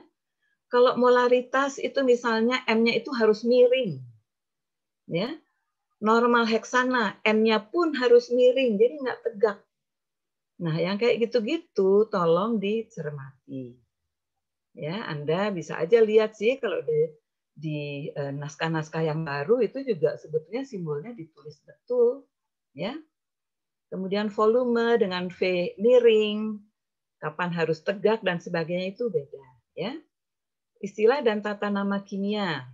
Speaker 4: Kalau molaritas itu misalnya M-nya itu harus miring. Ya. Normal heksana, M-nya pun harus miring, jadi nggak tegak. Nah, yang kayak gitu-gitu tolong dicermati. Ya, Anda bisa aja lihat sih kalau di naskah-naskah yang baru itu juga sebetulnya simbolnya ditulis betul. Ya. Kemudian volume dengan V miring, kapan harus tegak dan sebagainya itu beda. Ya. Istilah dan tata nama kimia.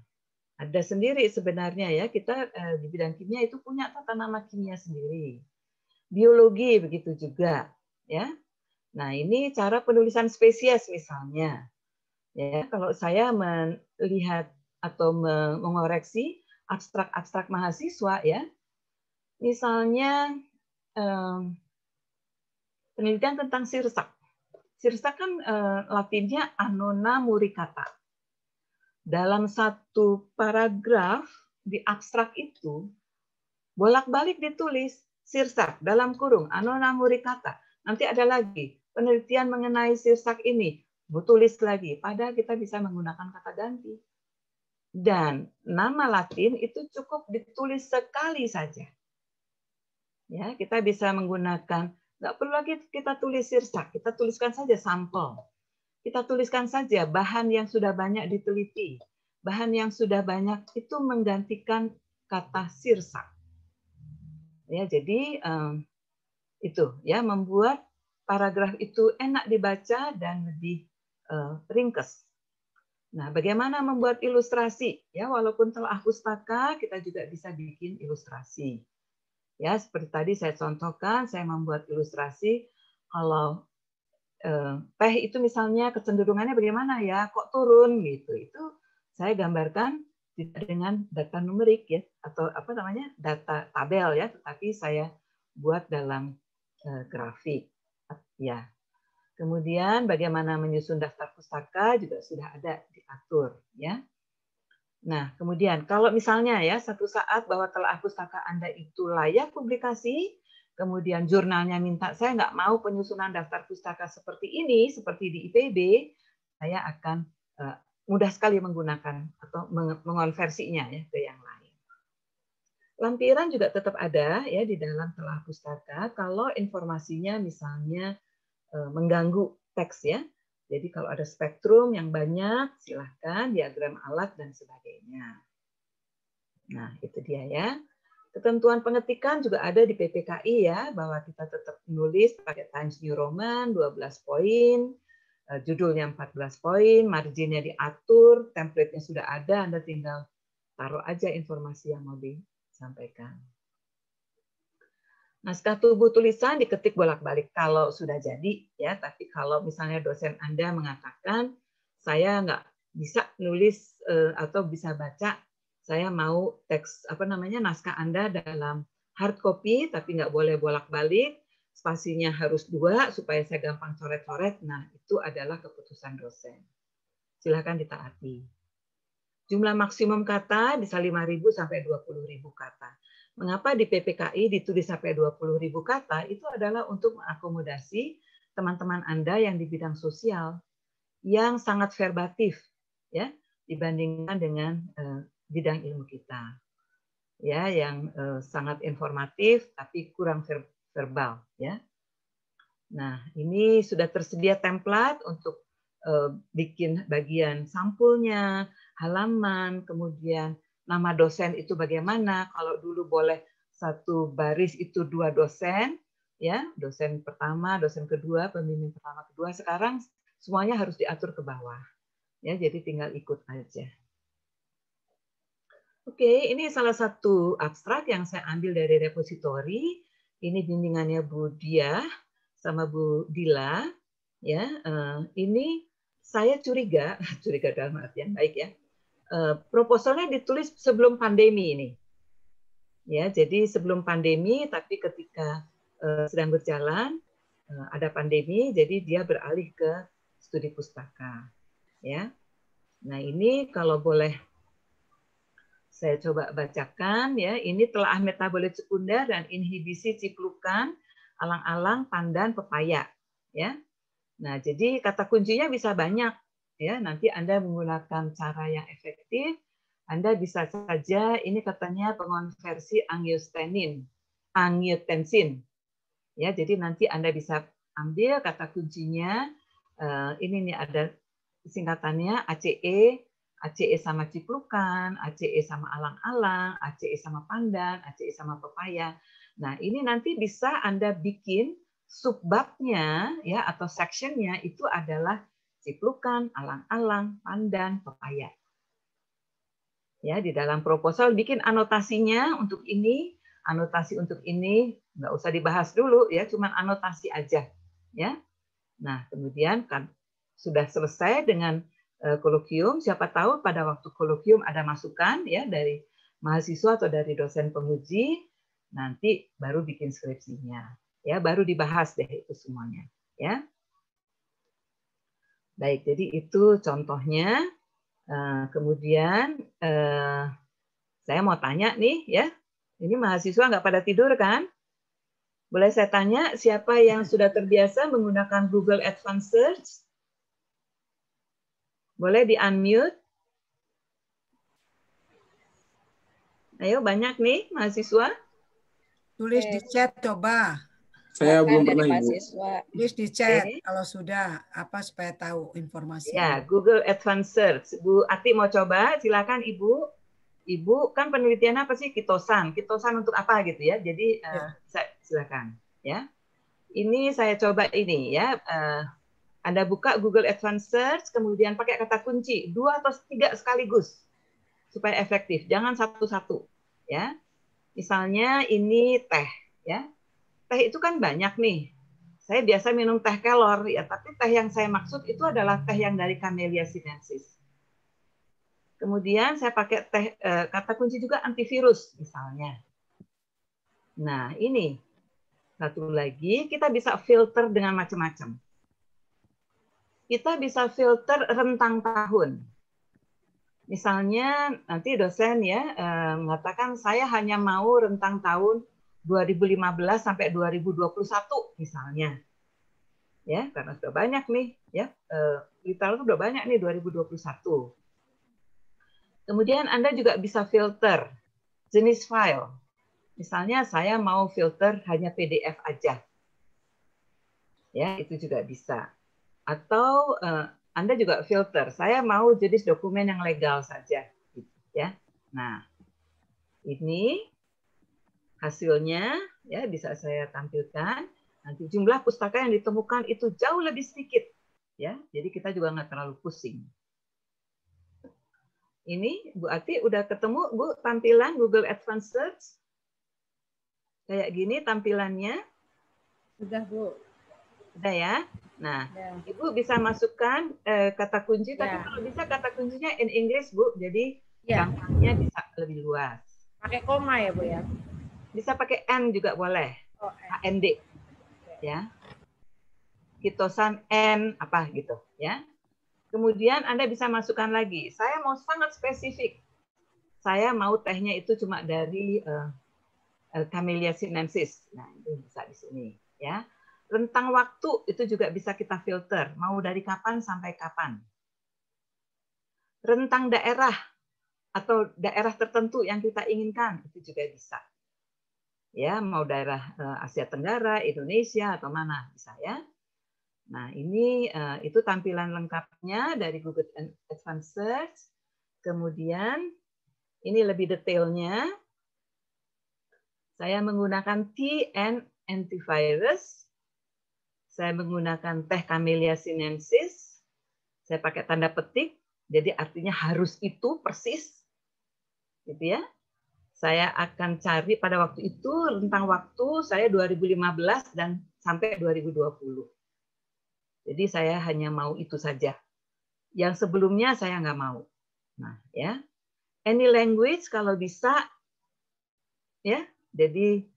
Speaker 4: Ada sendiri sebenarnya ya, kita di bidang kimia itu punya tata nama kimia sendiri. Biologi begitu juga, ya. Nah, ini cara penulisan spesies misalnya. Ya, kalau saya melihat atau mengoreksi abstrak-abstrak mahasiswa ya, misalnya penelitian tentang sirsak. Sirsak kan Latinnya Annona muricata. Dalam satu paragraf di abstrak itu bolak-balik ditulis sirsak dalam kurung Annona muricata. Nanti ada lagi penelitian mengenai sirsak ini, tulis lagi. Padahal kita bisa menggunakan kata ganti. Dan nama Latin itu cukup ditulis sekali saja. Ya, kita bisa menggunakan, nggak perlu lagi kita tulis sirsak, kita tuliskan saja sampel. Kita tuliskan saja bahan yang sudah banyak diteliti. Bahan yang sudah banyak itu menggantikan kata sirsak. Ya, jadi itu ya membuat paragraf itu enak dibaca dan lebih ringkas. Nah, bagaimana membuat ilustrasi? Ya, walaupun telah pustaka, kita juga bisa bikin ilustrasi. Ya, seperti tadi saya contohkan, saya membuat ilustrasi kalau teh itu misalnya kecenderungannya bagaimana ya, kok turun gitu. Itu saya gambarkan tidak dengan data numerik ya, atau apa namanya data tabel ya, tetapi saya buat dalam grafik ya. Kemudian bagaimana menyusun daftar pustaka juga sudah ada diatur ya. Nah, kemudian kalau misalnya ya satu saat bahwa telah pustaka Anda itu layak publikasi, kemudian jurnalnya minta saya nggak mau penyusunan daftar pustaka seperti ini, seperti di IPB, saya akan mudah sekali menggunakan atau mengonversinya ya ke yang lain. Lampiran juga tetap ada ya di dalam telah pustaka kalau informasinya misalnya mengganggu teks ya. Jadi kalau ada spektrum yang banyak, silahkan diagram alat dan sebagainya. Nah, itu dia ya. Ketentuan pengetikan juga ada di PPKI ya, bahwa kita tetap menulis pakai Times New Roman 12 poin, judulnya 14 poin, marginnya diatur, template-nya sudah ada, Anda tinggal taruh aja informasi yang mau disampaikan. Naskah tubuh tulisan diketik bolak-balik kalau sudah jadi ya, tapi kalau misalnya dosen Anda mengatakan saya nggak bisa nulis atau bisa baca, saya mau teks apa namanya naskah Anda dalam hard copy tapi nggak boleh bolak-balik, spasinya harus 2 supaya saya gampang coret-coret. Nah, itu adalah keputusan dosen. Silakan ditaati. Jumlah maksimum kata bisa 5.000 sampai 20.000 kata. Mengapa di PPKI ditulis sampai 20.000 kata? Itu adalah untuk mengakomodasi teman-teman Anda yang di bidang sosial yang sangat verbatif ya dibandingkan dengan bidang ilmu kita. Ya, yang sangat informatif tapi kurang verbal ya. Nah, ini sudah tersedia template untuk bikin bagian sampulnya, halaman, kemudian nama dosen itu bagaimana. Kalau dulu boleh satu baris itu 2 dosen, ya dosen pertama, dosen kedua, pembimbing pertama, kedua. Sekarang semuanya harus diatur ke bawah, ya. Jadi tinggal ikut aja. Oke, ini salah satu abstrak yang saya ambil dari repositori. Ini bimbingannya Bu Diah sama Bu Dila, ya. Ini saya curiga dalam artian baik ya. Proposalnya ditulis sebelum pandemi ini. Ya, jadi sebelum pandemi tapi ketika sedang berjalan ada pandemi, jadi dia beralih ke studi pustaka. Ya. Nah, ini kalau boleh saya coba bacakan ya. Ini telah metabolit sekunder dan inhibisi ciplukan alang-alang, pandan, pepaya. Ya. Nah, jadi kata kuncinya bisa banyak. Ya, nanti Anda menggunakan cara yang efektif, Anda bisa saja ini katanya pengonversi angiotensin. Ya, jadi nanti Anda bisa ambil kata kuncinya. Ini nih ada singkatannya ACE, ACE sama ciplukan, ACE sama alang-alang, ACE sama pandan, ACE sama pepaya. Nah, ini nanti bisa Anda bikin subbabnya ya atau sectionnya itu adalah ciplukan, alang-alang, pandan, pepaya. Ya, di dalam proposal bikin anotasinya untuk ini, anotasi untuk ini, nggak usah dibahas dulu ya, cuman anotasi aja ya. Nah, kemudian kan sudah selesai dengan kolokium, siapa tahu pada waktu kolokium ada masukan ya dari mahasiswa atau dari dosen penguji, nanti baru bikin skripsinya. Ya, baru dibahas deh itu semuanya, ya. Baik, jadi itu contohnya. Kemudian saya mau tanya nih ya, ini mahasiswa nggak pada tidur kan? Boleh saya tanya siapa yang sudah terbiasa menggunakan Google Advanced Search? Boleh di-unmute? Ayo, banyak nih mahasiswa.
Speaker 5: Tulis di chat coba.
Speaker 1: Saya belum
Speaker 2: dari
Speaker 1: pernah, Ibu.
Speaker 2: mahasiswa.
Speaker 5: Tulis di chat kalau sudah apa supaya tahu informasi.
Speaker 4: Ya, Google Advanced Search. Bu Ati mau coba? Silakan Ibu. Ibu kan penelitian apa sih? Kitosan. Kitosan untuk apa gitu ya? Jadi silakan ya. Ini saya coba ini ya. Anda buka Google Advanced Search, kemudian pakai kata kunci 2 atau 3 sekaligus supaya efektif. Jangan satu-satu ya. Misalnya ini teh ya. Teh itu kan banyak nih. Saya biasa minum teh kelor ya, tapi teh yang saya maksud itu adalah teh yang dari Camellia sinensis. Kemudian saya pakai teh kata kunci juga antivirus misalnya. Nah, ini satu lagi kita bisa filter dengan macam-macam. Kita bisa filter rentang tahun. Misalnya nanti dosen ya mengatakan saya hanya mau rentang tahun 2015 sampai 2021 misalnya. Ya, karena sudah banyak nih ya. Literatur sudah banyak nih 2021. Kemudian Anda juga bisa filter jenis file. Misalnya saya mau filter hanya PDF aja. Ya, itu juga bisa. Atau Anda juga filter, saya mau jenis dokumen yang legal saja gitu, ya. Nah, ini hasilnya ya bisa saya tampilkan. Nanti jumlah pustaka yang ditemukan itu jauh lebih sedikit ya. Jadi kita juga nggak terlalu pusing. Ini Bu Ati udah ketemu Bu tampilan Google Advanced Search? Kayak gini tampilannya.
Speaker 5: Sudah, Bu.
Speaker 4: Udah ya. Nah,
Speaker 5: Ya.
Speaker 4: Ibu bisa masukkan kata kunci, tapi kalau bisa kata kuncinya in English, Bu. Jadi gampangnya bisa lebih luas.
Speaker 5: Pakai koma ya, Bu ya?
Speaker 4: Bisa pakai N juga boleh.
Speaker 5: Oh,
Speaker 4: AND. Ya. Kitosan N apa gitu, ya. Kemudian Anda bisa masukkan lagi. Saya mau sangat spesifik. Saya mau tehnya itu cuma dari Camellia sinensis. Nah, itu bisa di sini, ya. Rentang waktu itu juga bisa kita filter. Mau dari kapan sampai kapan. Rentang daerah atau daerah tertentu yang kita inginkan itu juga bisa. Ya, mau daerah Asia Tenggara, Indonesia atau mana bisa ya. Nah, ini itu tampilan lengkapnya dari Google Advanced Search. Kemudian ini lebih detailnya. Saya menggunakan TN antivirus. Saya menggunakan teh Camellia sinensis. Saya pakai tanda petik, jadi artinya harus itu persis. Gitu ya. Saya akan cari pada waktu itu rentang waktu saya 2015 dan sampai 2020. Jadi saya hanya mau itu saja. Yang sebelumnya saya nggak mau. Nah, ya. Any language kalau bisa, ya. Jadi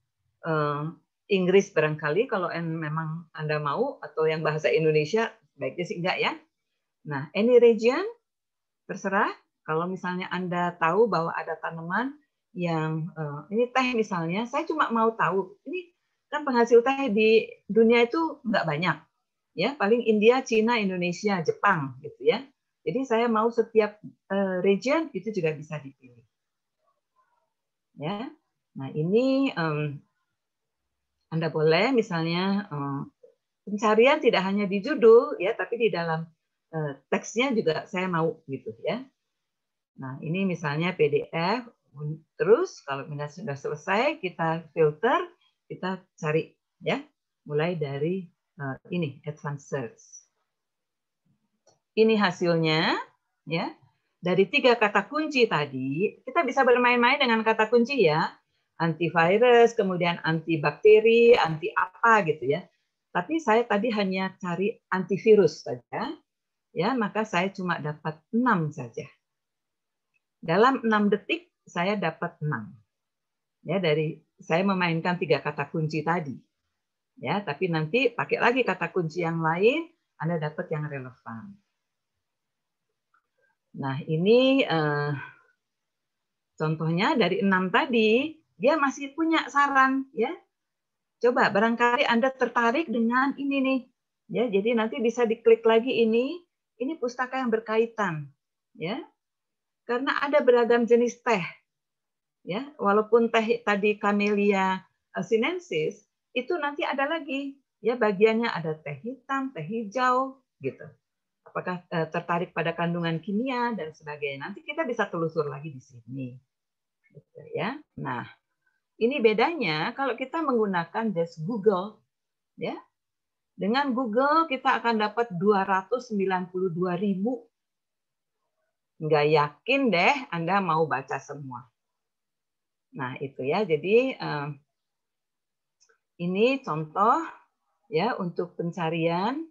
Speaker 4: Inggris barangkali kalau memang Anda mau, atau yang bahasa Indonesia baiknya sih enggak ya. Nah, any region terserah. Kalau misalnya Anda tahu bahwa ada tanaman yang ini teh misalnya, saya cuma mau tahu ini kan penghasil teh di dunia itu nggak banyak. Ya, paling India, Cina, Indonesia, Jepang gitu ya. Jadi saya mau setiap region itu juga bisa dipilih. Ya. Nah, ini Anda boleh misalnya pencarian tidak hanya di judul ya, tapi di dalam teksnya juga saya mau gitu ya. Nah, ini misalnya PDF. Terus kalau sudah selesai kita filter, kita cari ya, mulai dari ini Advanced Search. Ini hasilnya ya. dari 3 kata kunci tadi, kita bisa bermain-main dengan kata kunci ya. Antivirus, kemudian antibakteri, anti apa gitu ya. Tapi saya tadi hanya cari antivirus saja, ya, maka saya cuma dapat 6 saja. Dalam 6 detik saya dapat 6. Ya, dari saya memainkan 3 kata kunci tadi. Ya, tapi nanti pakai lagi kata kunci yang lain, Anda dapat yang relevan. Nah, ini contohnya dari 6 tadi, dia masih punya saran, ya. Coba barangkali Anda tertarik dengan ini nih. Ya, jadi nanti bisa diklik lagi ini pustaka yang berkaitan, ya. Karena ada beragam jenis teh. Ya, walaupun teh tadi Camellia sinensis, itu nanti ada lagi, ya, bagiannya ada teh hitam, teh hijau, gitu. Apakah tertarik pada kandungan kimia dan sebagainya. Nanti kita bisa telusur lagi di sini. Gitu, ya. Nah, ini bedanya kalau kita menggunakan just Google, ya. Dengan Google kita akan dapat 292.000. Nggak yakin deh Anda mau baca semua. Nah, itu ya. Jadi ini contoh ya untuk pencarian,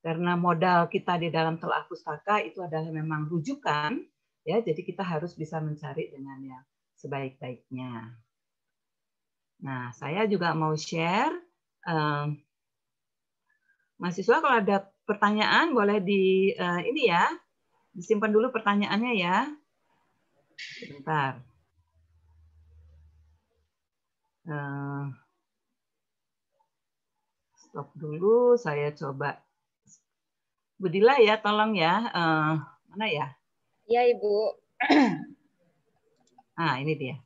Speaker 4: karena modal kita di dalam telah pustaka itu adalah memang rujukan, ya. Jadi kita harus bisa mencari dengan yang sebaik-baiknya. Nah, saya juga mau share, mahasiswa kalau ada pertanyaan boleh di ini ya, disimpan dulu pertanyaannya ya. Sebentar. Stop dulu, saya coba. Budila ya, tolong ya. Mana ya?
Speaker 2: Iya, Ibu.
Speaker 4: Nah, ini dia.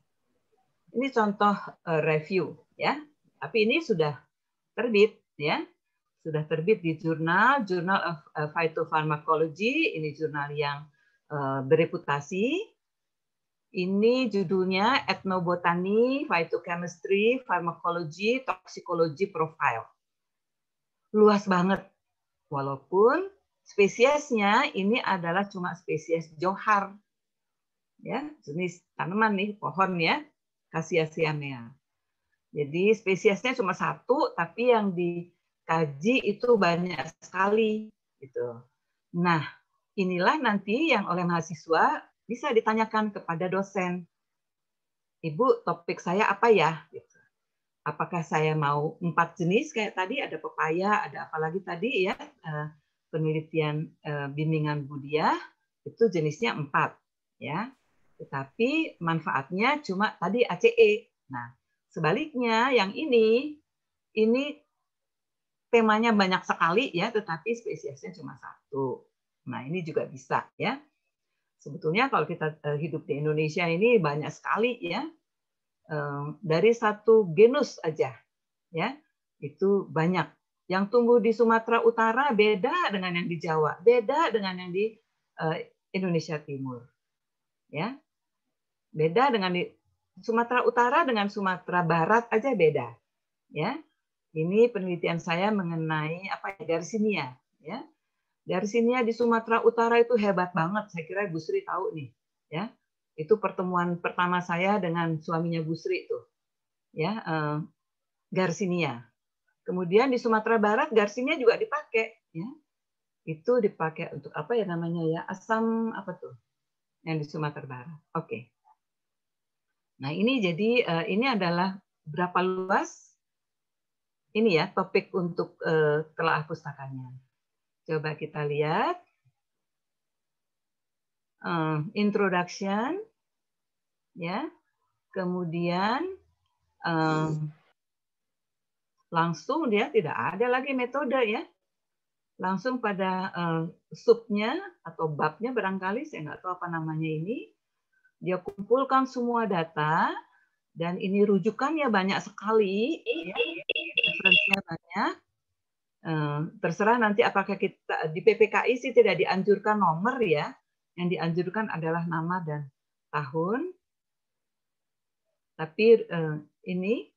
Speaker 4: Ini contoh review ya. Tapi ini sudah terbit ya. Sudah terbit di Journal of Phytopharmacology. Ini jurnal yang bereputasi. Ini judulnya Ethnobotany, Phytochemistry, Pharmacology, Toxicology Profile. Luas banget. Walaupun spesiesnya ini adalah cuma spesies johar. Ya, jenis tanaman nih, pohon ya, Cassiaceae. Jadi spesiesnya cuma 1, tapi yang dikaji itu banyak sekali gitu. Nah, inilah nanti yang oleh mahasiswa bisa ditanyakan kepada dosen. Ibu, topik saya apa ya? Gitu. Apakah saya mau 4 jenis kayak tadi, ada pepaya, ada apa lagi tadi ya, penelitian bimbingan Budiah itu jenisnya 4 ya. Tetapi manfaatnya cuma tadi ACE. Nah, sebaliknya yang ini temanya banyak sekali ya, tetapi spesiesnya cuma 1. Nah, ini juga bisa ya. Sebetulnya kalau kita hidup di Indonesia ini banyak sekali ya. Dari 1 genus aja ya. Itu banyak. Yang tumbuh di Sumatera Utara beda dengan yang di Jawa, beda dengan yang di Indonesia Timur. Ya. Beda dengan di Sumatera Utara dengan Sumatera Barat aja beda. Ya. Ini penelitian saya mengenai apa ya, Garcinia ya. Garcinia di Sumatera Utara itu hebat banget. Saya kira Bu Sri tahu nih, ya. Itu pertemuan pertama saya dengan suaminya Bu Sri itu, ya, Garcinia. Kemudian di Sumatera Barat Garcinia juga dipakai, ya. Itu dipakai untuk apa ya namanya ya, asam apa tuh, yang di Sumatera Barat. Oke. Nah ini jadi ini adalah berapa luas ini ya topik untuk telaah pustakanya. Coba kita lihat. Introduction, ya. Kemudian langsung dia tidak ada lagi metode ya. Langsung pada subnya atau babnya barangkali, saya nggak tahu apa namanya ini. Dia kumpulkan semua data dan ini rujukannya banyak sekali, ya. Referensinya banyak. Terserah nanti apakah kita di PPKI sih tidak dianjurkan nomor ya, yang dianjurkan adalah nama dan tahun. Tapi ini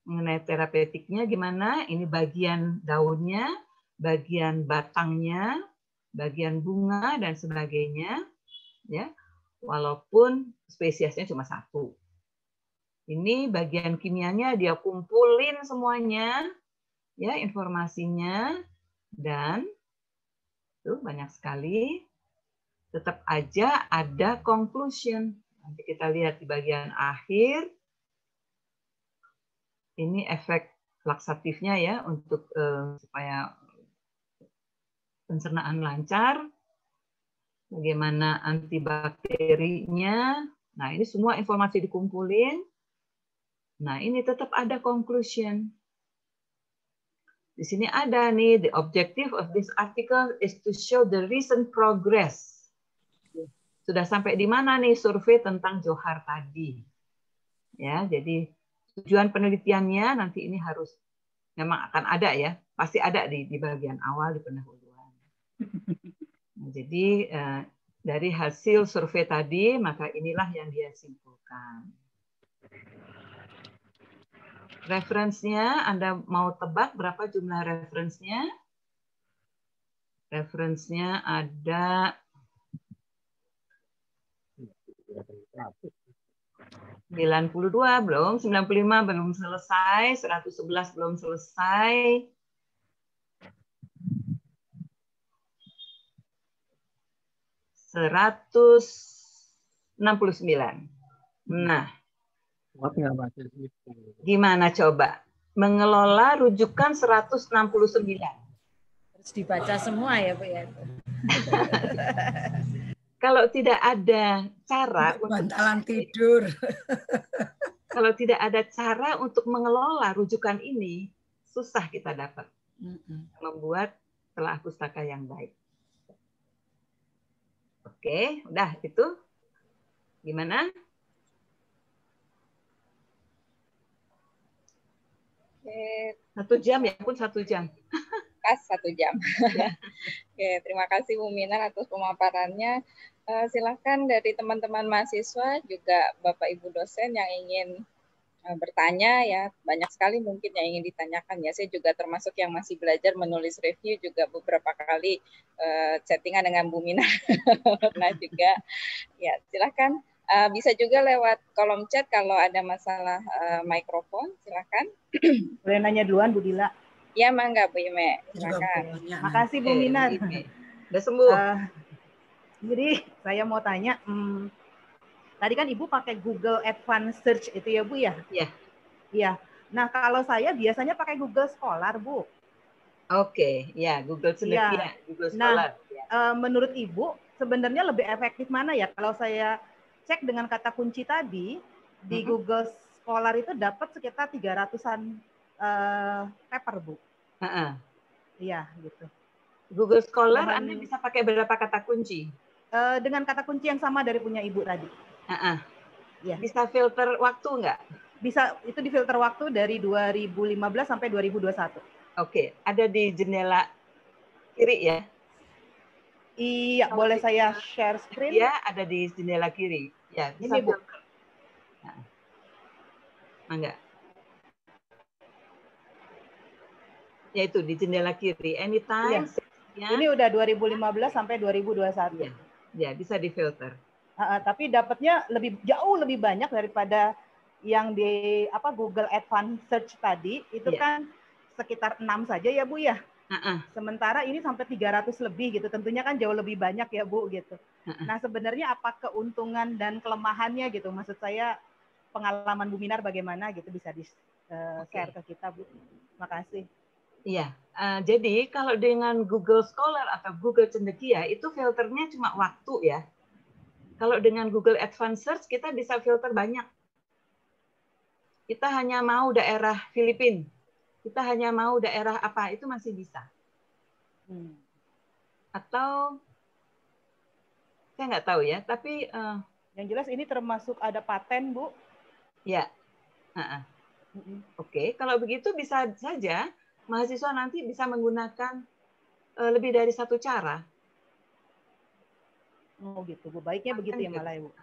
Speaker 4: mengenai terapeutiknya gimana? Ini bagian daunnya, bagian batangnya, bagian bunga dan sebagainya. Ya, walaupun spesiesnya cuma satu. Ini bagian kimianya dia kumpulin semuanya, ya informasinya, dan tuh banyak sekali. Tetap aja ada conclusion. Nanti kita lihat di bagian akhir. Ini efek laksatifnya ya untuk supaya pencernaan lancar. Bagaimana antibakterinya. Nah, ini semua informasi dikumpulin. Nah, ini tetap ada conclusion. Di sini ada nih, the objective of this article is to show the recent progress. Sudah sampai di mana nih survei tentang Johar tadi? Ya, jadi tujuan penelitiannya nanti ini harus memang akan ada ya, pasti ada di bagian awal di pendahuluan. Nah, jadi dari hasil survei tadi, maka inilah yang dia simpulkan. Referensinya, Anda mau tebak berapa jumlah referensinya? Referensinya ada 92 belum, 95 belum selesai, 111 belum selesai. 169. Nah, gimana coba mengelola rujukan 169?
Speaker 6: Harus dibaca semua ya, Bu ya.
Speaker 4: Kalau tidak ada cara untuk
Speaker 5: bantalan tidur.
Speaker 4: Kalau tidak ada cara untuk mengelola rujukan ini, susah kita dapat membuat telah pustaka yang baik. Oke, udah itu. Gimana?
Speaker 2: Oke,
Speaker 4: 1 jam ya, pun 1 jam.
Speaker 2: pas 1 jam. Oke, terima kasih Bu Minar atas pemaparannya. Silakan dari teman-teman mahasiswa juga Bapak Ibu dosen yang ingin bertanya ya, banyak sekali mungkin yang ingin ditanyakan ya. Saya juga termasuk yang masih belajar menulis review, juga beberapa kali chattingan dengan Bu Minar. Nah juga ya, silakan bisa juga lewat kolom chat kalau ada masalah mikrofon, silakan.
Speaker 6: Boleh nanya duluan Bu Dila?
Speaker 2: Ya, mangga Bu Ime, silakan.
Speaker 6: Makasih Bu Minar.
Speaker 4: Udah sembuh.
Speaker 6: Jadi saya mau tanya, tadi kan Ibu pakai Google Advanced Search itu ya Bu ya?
Speaker 4: Iya.
Speaker 6: Iya. Nah kalau saya biasanya pakai Google Scholar Bu.
Speaker 4: Oke, ya Google Cendekia, ya. Google Scholar.
Speaker 6: Nah, menurut Ibu sebenarnya lebih efektif mana ya? Kalau saya cek dengan kata kunci tadi di Google Scholar itu dapat sekitar 300-an paper Bu. Iya gitu.
Speaker 4: Google Scholar Anda bisa pakai berapa kata kunci?
Speaker 6: Dengan kata kunci yang sama dari punya Ibu tadi.
Speaker 4: Ya. Bisa filter waktu nggak?
Speaker 6: Bisa, itu di filter waktu dari 2015 sampai 2021. Oke,
Speaker 4: ada di jendela kiri ya?
Speaker 6: Iya, boleh saya share screen?
Speaker 4: Iya, ada di jendela kiri. Ya, bisa
Speaker 6: ini Bu.
Speaker 4: Nah. Mangga. Yaitu di jendela kiri. Anytime.
Speaker 6: Iya. Ini udah 2015 sampai 2021.
Speaker 4: Iya. Ya, bisa difilter.
Speaker 6: Tapi dapatnya jauh lebih banyak daripada yang di Google Advanced Search tadi. Itu kan sekitar 6 saja ya Bu ya. Sementara ini sampai 300 lebih gitu. Tentunya kan jauh lebih banyak ya Bu gitu. Nah sebenarnya apa keuntungan dan kelemahannya gitu? Maksud saya pengalaman Bu Minar bagaimana gitu bisa di-share ke kita Bu. Makasih.
Speaker 4: Iya, jadi kalau dengan Google Scholar atau Google Cendekia itu filternya cuma waktu ya. Kalau dengan Google Advanced Search kita bisa filter banyak. Kita hanya mau daerah Filipina, kita hanya mau daerah apa, itu masih bisa. Atau saya nggak tahu ya, tapi
Speaker 6: yang jelas ini termasuk ada paten Bu.
Speaker 4: Ya, Oke, kalau begitu bisa saja mahasiswa nanti bisa menggunakan lebih dari satu cara.
Speaker 6: Oh gitu, Bu. Baiknya begitu ya malah, Bu.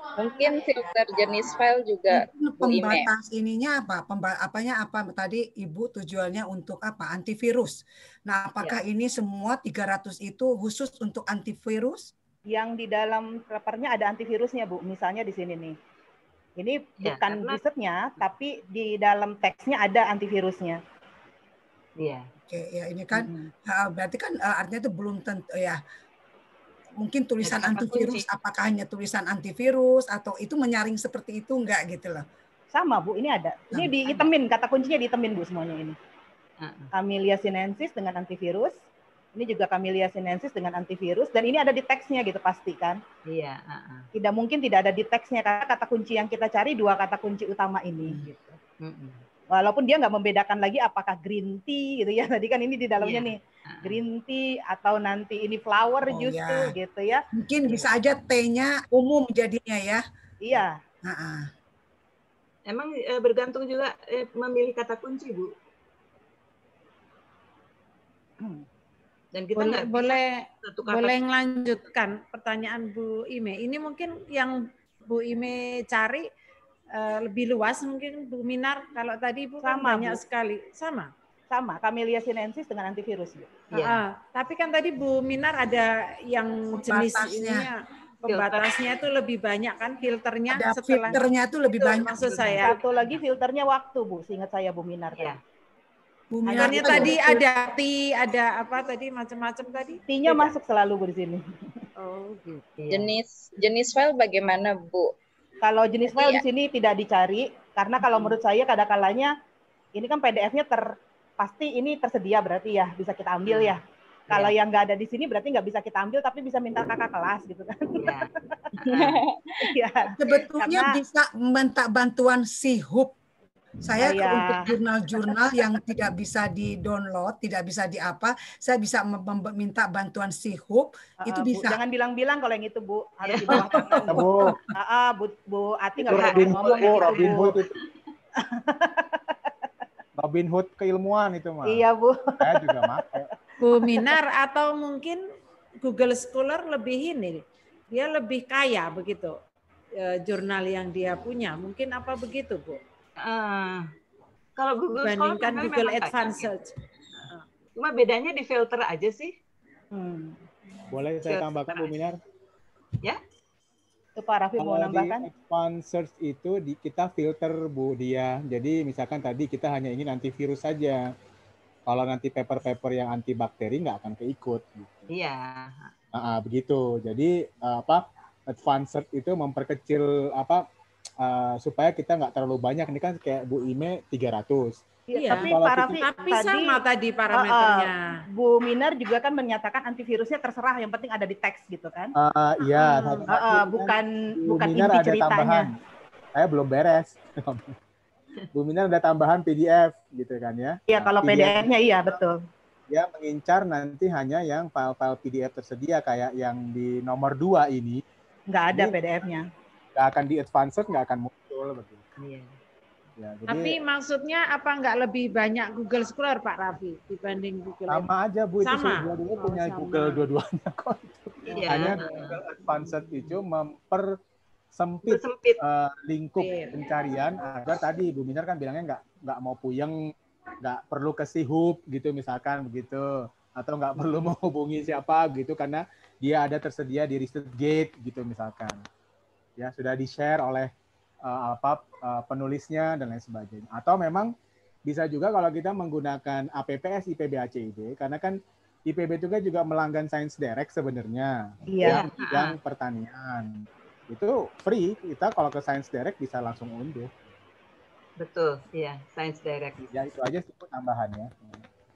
Speaker 2: Mungkin filter jenis file juga Bu Ime.
Speaker 5: Pembatas ininya apa? Apanya apa tadi Ibu tujuannya untuk apa? Antivirus. Nah, apakah ini semua 300 itu khusus untuk antivirus?
Speaker 6: Yang di dalam papernya ada antivirusnya, Bu. Misalnya di sini nih. Ini bukan risetnya, tapi di dalam teksnya ada antivirusnya.
Speaker 4: Iya.
Speaker 5: Oke, ya ini kan berarti kan artinya itu belum tentu ya. Mungkin tulisan antivirus, apakah hanya tulisan antivirus atau itu menyaring seperti itu enggak gitu loh.
Speaker 6: Sama Bu, ini ada. Ini diitemin, kata kuncinya diitemin Bu semuanya ini. Camellia sinensis dengan antivirus. Ini juga Camellia sinensis dengan antivirus. Dan ini ada di teksnya gitu pasti kan.
Speaker 4: Iya.
Speaker 6: Tidak mungkin tidak ada di teksnya karena kata kunci yang kita cari 2 kata kunci utama ini. Gitu. Walaupun dia nggak membedakan lagi apakah green tea gitu ya. Tadi kan ini di dalamnya nih green tea atau nanti ini flower justru gitu ya.
Speaker 5: Mungkin bisa aja T-nya umum jadinya ya.
Speaker 6: Iya.
Speaker 4: Emang bergantung juga memilih kata kunci, Bu. Dan kita nggak
Speaker 7: boleh melanjutkan pertanyaan Bu Ime. Ini mungkin yang Bu Ime cari lebih luas mungkin Bu Minar. Kalau tadi Bu kan banyak sekali. Sama
Speaker 6: Camellia sinensis dengan antivirus.
Speaker 7: Tapi kan tadi Bu Minar ada yang jenis ininya, pembatasnya itu lebih banyak kan, filternya.
Speaker 5: Ada filternya itu lebih banyak.
Speaker 7: Maksud saya.
Speaker 6: Satu lagi filternya waktu, Bu. Seingat saya Bu Minar.
Speaker 5: Bu Minar
Speaker 7: tadi ada tea, ada apa tadi macam-macam tadi.
Speaker 6: Tea-nya masuk selalu Bu di sini.
Speaker 7: Oh gitu.
Speaker 2: Jenis file bagaimana Bu?
Speaker 6: Kalau jenis file di sini tidak dicari karena kalau menurut saya kadang-kalanya ini kan PDF-nya pasti ini tersedia berarti ya bisa kita ambil ya. Kalau yang nggak ada di sini berarti nggak bisa kita ambil tapi bisa minta kakak kelas gitu kan.
Speaker 5: Sebetulnya bisa minta bantuan SIHUP. Saya untuk jurnal-jurnal yang tidak bisa di-download, tidak bisa di-apa, saya bisa meminta bantuan SIHUP, itu bisa.
Speaker 6: Bu, jangan bilang-bilang kalau yang itu, Bu. Harus di bawah tangan. Bu Ati nggak bisa ngomong gitu, Bu.
Speaker 8: Robin Hood keilmuan itu mah.
Speaker 6: Iya, Bu.
Speaker 8: Saya juga pakai.
Speaker 7: Bu Minar, atau mungkin Google Scholar lebih ini, dia lebih kaya begitu, jurnal yang dia punya. Mungkin apa begitu, Bu?
Speaker 4: Kalau Google
Speaker 7: dibandingkan Google Advanced Search.
Speaker 4: Cuma bedanya di filter aja sih.
Speaker 8: Boleh saya tambahkan Bu Minar?
Speaker 4: Ya.
Speaker 6: Itu Pak Raffi mau nambahkan?
Speaker 8: Di Advanced Search itu kita filter Bu dia. Jadi misalkan tadi kita hanya ingin antivirus saja. Kalau nanti paper-paper yang antibakteri nggak akan keikut. Gitu.
Speaker 4: Iya.
Speaker 8: Begitu. Jadi Advanced Search itu memperkecil supaya kita nggak terlalu banyak. Ini kan kayak Bu Ime 300.
Speaker 6: Iya, tapi Pak Raffi
Speaker 7: sama tadi parameternya.
Speaker 6: Bu Minar juga kan menyatakan antivirusnya terserah, yang penting ada di teks gitu kan?
Speaker 8: Iya.
Speaker 6: Bukan inti
Speaker 8: ada
Speaker 6: ceritanya.
Speaker 8: Tambahan. Saya belum beres. Bu Minar ada tambahan PDF gitu kan ya?
Speaker 6: Iya, kalau PDF-nya iya betul.
Speaker 8: Dia mengincar nanti hanya yang file-file PDF tersedia kayak yang di nomor 2 ini.
Speaker 6: Nggak ada PDF-nya.
Speaker 8: Nggak akan di advanced, nggak akan muncul begitu.
Speaker 4: Iya.
Speaker 8: Ya, jadi,
Speaker 7: tapi maksudnya apa nggak lebih banyak Google Scholar Pak Raffi dibanding Google?
Speaker 8: Sama aja Bu, itu
Speaker 7: sama.
Speaker 8: dua-duanya punya Google dua-duanya kok.
Speaker 4: Iya.
Speaker 8: Hanya Google Advanced itu mempersempit lingkup pencarian agar tadi Bu Minar kan bilangnya nggak mau puyeng, nggak perlu ke SIHUP gitu misalkan begitu, atau nggak perlu menghubungi siapa gitu karena dia ada tersedia di ResearchGate gitu misalkan. Ya sudah di-share oleh penulisnya dan lain sebagainya. Atau memang bisa juga kalau kita menggunakan APPS IPB ACID, karena kan IPB itu kan juga melanggan Science Direct sebenarnya, yang pertanian. Itu free, kita kalau ke Science Direct bisa langsung unduh.
Speaker 4: Betul, iya, Science Direct.
Speaker 8: Ya itu aja sih tambahannya.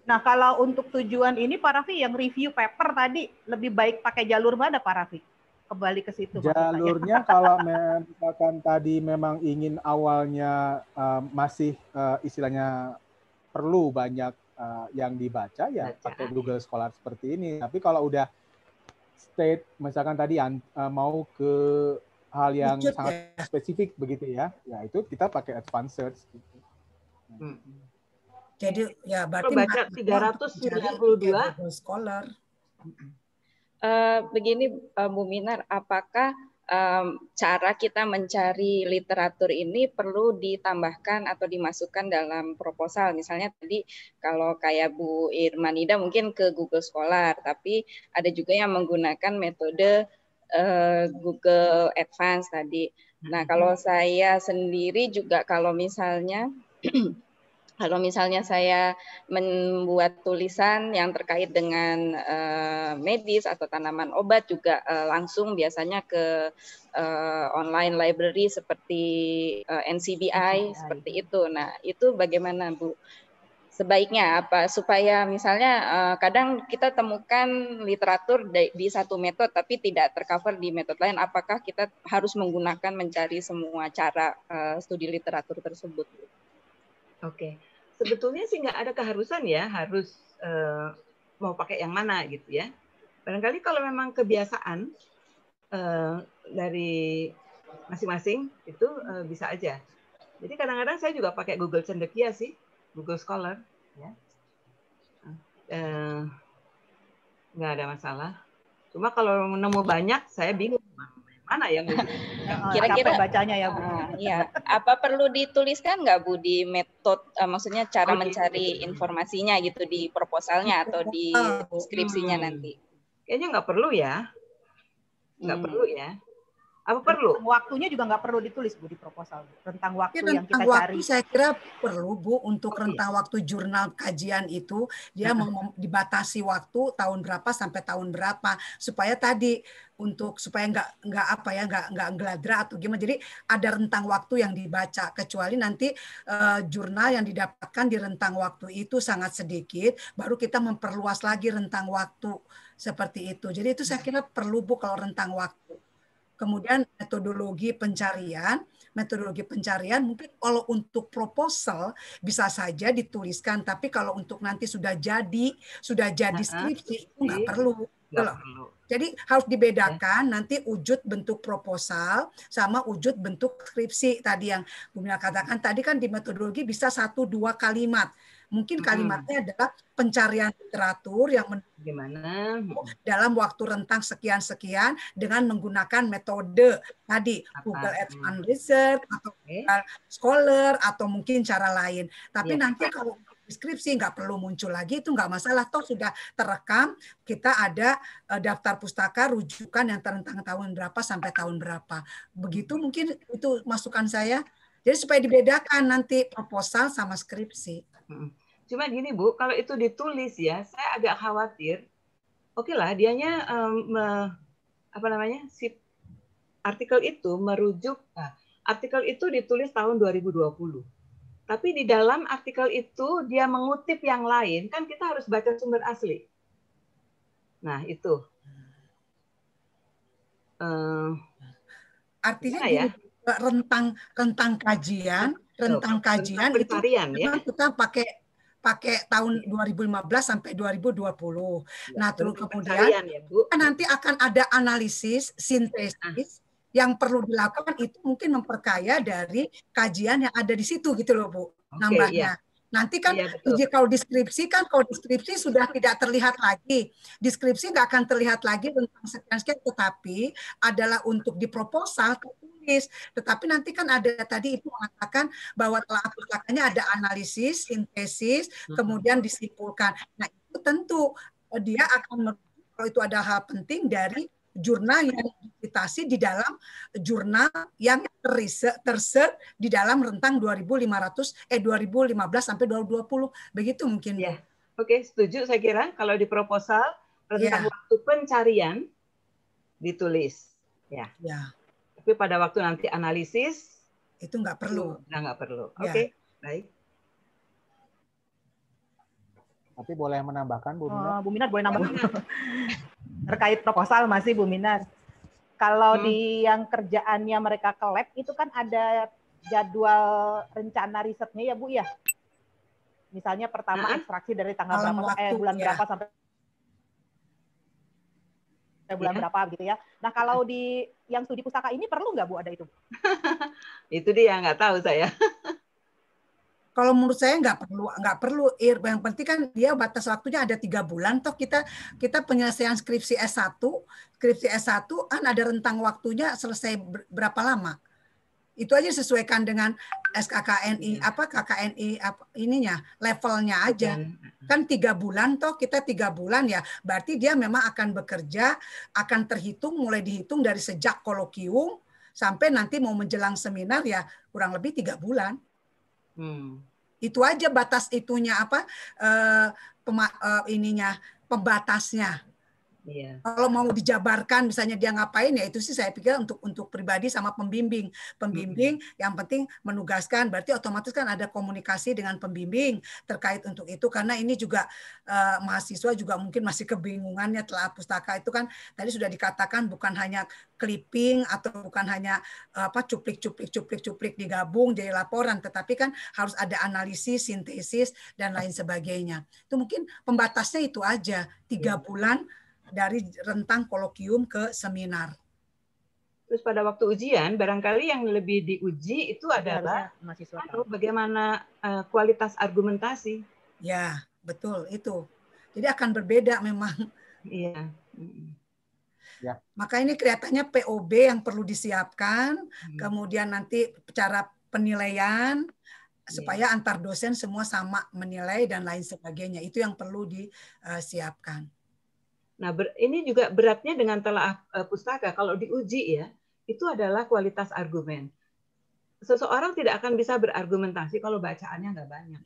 Speaker 6: Nah kalau untuk tujuan ini Pak Raffi yang review paper tadi lebih baik pakai jalur mana Pak Raffi? Kembali ke situ.
Speaker 8: Jalurnya kalau misalkan tadi memang ingin awalnya masih istilahnya perlu banyak yang dibaca ya pakai Google Scholar seperti ini. Tapi kalau udah state misalkan tadi mau ke hal yang sangat spesifik begitu ya itu kita pakai advanced search. Gitu.
Speaker 5: Jadi ya berarti
Speaker 4: baca 392
Speaker 5: Scholar.
Speaker 2: Begini Bu Minar, apakah cara kita mencari literatur ini perlu ditambahkan atau dimasukkan dalam proposal. Misalnya tadi kalau kayak Bu Irmanida mungkin ke Google Scholar, tapi ada juga yang menggunakan metode Google Advanced tadi. Nah, kalau saya sendiri juga kalau misalnya saya membuat tulisan yang terkait dengan medis atau tanaman obat juga langsung biasanya ke online library seperti NCBI seperti itu. Nah, itu bagaimana Bu? Sebaiknya apa supaya misalnya kadang kita temukan literatur di satu metode tapi tidak tercover di metode lain, apakah kita harus menggunakan mencari semua cara studi literatur tersebut?
Speaker 4: Oke, sebetulnya sih nggak ada keharusan ya harus mau pakai yang mana gitu ya. Barangkali kalau memang kebiasaan dari masing-masing itu bisa aja. Jadi kadang-kadang saya juga pakai Google Cendekia sih, Google Scholar, ya. Nggak ada masalah. Cuma kalau nemu banyak, saya bingung mana yang
Speaker 2: kira-kira
Speaker 6: bacanya ya Bu.
Speaker 2: Ya, apa perlu dituliskan nggak Bu di metode, maksudnya cara mencari informasinya gitu di proposalnya atau di skripsinya nanti?
Speaker 4: Kayaknya nggak perlu ya, nggak perlu ya. Apa perlu?
Speaker 6: Waktunya juga nggak perlu ditulis Bu di proposal. Rentang waktu yang kita
Speaker 5: waktu
Speaker 6: cari.
Speaker 5: Saya kira perlu Bu untuk rentang waktu jurnal kajian itu dia dibatasi waktu tahun berapa sampai tahun berapa supaya tadi supaya nggak geladra atau gimana. Jadi ada rentang waktu yang dibaca, kecuali nanti jurnal yang didapatkan di rentang waktu itu sangat sedikit, baru kita memperluas lagi rentang waktu seperti itu. Jadi itu saya kira perlu Bu kalau rentang waktu. Kemudian metodologi pencarian mungkin kalau untuk proposal bisa saja dituliskan, tapi kalau untuk nanti sudah jadi skripsi itu nggak perlu. Jadi harus dibedakan nanti wujud bentuk proposal sama wujud bentuk skripsi tadi yang Bu Mina katakan tadi kan di metodologi bisa 1-2 kalimat. Mungkin kalimatnya adalah pencarian literatur yang
Speaker 4: gimana
Speaker 5: dalam waktu rentang sekian-sekian dengan menggunakan metode tadi Google Advanced Research atau Google Scholar atau mungkin cara lain. Tapi nanti kalau deskripsi nggak perlu muncul lagi, itu nggak masalah. Toh sudah terekam, kita ada daftar pustaka rujukan yang terentang tahun berapa sampai tahun berapa. Begitu mungkin itu masukan saya. Jadi supaya dibedakan nanti proposal sama skripsi.
Speaker 4: Cuma gini Bu, kalau itu ditulis ya, saya agak khawatir. Oke lah, dianya si artikel itu merujuk, artikel itu ditulis tahun 2020. Tapi di dalam artikel itu dia mengutip yang lain, kan kita harus baca sumber asli. Nah itu.
Speaker 5: Artinya ya? rentang kajian itu memang kita pakai tahun 2015 sampai 2020. Nah, terus kemudian nanti akan ada analisis, sintesis yang perlu dilakukan itu mungkin memperkaya dari kajian yang ada di situ gitu loh Bu, nambahnya. Nanti kan kalau deskripsi sudah tidak terlihat lagi. Deskripsi nggak akan terlihat lagi tentang sekian-sekian, tetapi adalah untuk di proposal tertulis. Tetapi nanti kan ada tadi Ibu mengatakan bahwa telah pustakanya ada analisis, sintesis, kemudian disimpulkan. Nah itu tentu dia akan kalau itu ada hal penting dari jurnal yang dicitasi di dalam jurnal yang tersearch di dalam rentang 2015 sampai 2020. Begitu mungkin.
Speaker 4: Ya. Oke, setuju saya kira kalau di proposal rentang waktu pencarian ditulis. Ya. Tapi pada waktu nanti analisis
Speaker 5: itu nggak perlu.
Speaker 4: Nggak perlu. Oke, baik.
Speaker 8: Tapi boleh menambahkan Bu Minar?
Speaker 6: Bu Minar boleh nambah. Terkait proposal masih Bu Minar. Kalau di yang kerjaannya mereka ke lab itu kan ada jadwal rencana risetnya ya Bu ya. Misalnya pertama ekstraksi dari tanggal berapa bulan berapa sampai bulan berapa gitu ya. Nah kalau di yang studi pustaka ini perlu nggak Bu ada itu?
Speaker 4: Itu dia nggak tahu saya.
Speaker 5: Kalau menurut saya nggak perlu. Yang penting kan dia batas waktunya ada 3 bulan. Toh kita penyelesaian skripsi S1 kan ada rentang waktunya selesai berapa lama. Itu aja sesuaikan dengan SKKNI KKNI ininya levelnya aja. Kan 3 bulan toh, kita 3 bulan ya. Berarti dia memang akan bekerja, akan terhitung mulai dihitung dari sejak kolokium sampai nanti mau menjelang seminar ya kurang lebih 3 bulan. Itu aja batas itunya pembatasnya.
Speaker 4: Iya.
Speaker 5: Kalau mau dijabarkan misalnya dia ngapain ya itu sih saya pikir untuk pribadi sama pembimbing yang penting menugaskan, berarti otomatis kan ada komunikasi dengan pembimbing terkait untuk itu, karena ini juga mahasiswa juga mungkin masih kebingungannya. Telah pustaka itu kan tadi sudah dikatakan bukan hanya clipping atau bukan hanya cuplik digabung jadi laporan, tetapi kan harus ada analisis, sintesis dan lain sebagainya. Itu mungkin pembatasnya itu aja 3 bulan dari rentang kolokium ke seminar.
Speaker 4: Terus pada waktu ujian, barangkali yang lebih diuji itu adalah bagaimana kualitas argumentasi.
Speaker 5: Ya, betul itu. Jadi akan berbeda memang.
Speaker 4: Iya.
Speaker 8: Ya.
Speaker 5: Maka ini kelihatannya POB yang perlu disiapkan, kemudian nanti cara penilaian, supaya antar dosen semua sama menilai dan lain sebagainya. Itu yang perlu disiapkan.
Speaker 4: Nah, ini juga beratnya dengan telaah pustaka. Kalau diuji ya, itu adalah kualitas argumen. Seseorang tidak akan bisa berargumentasi kalau bacaannya nggak banyak.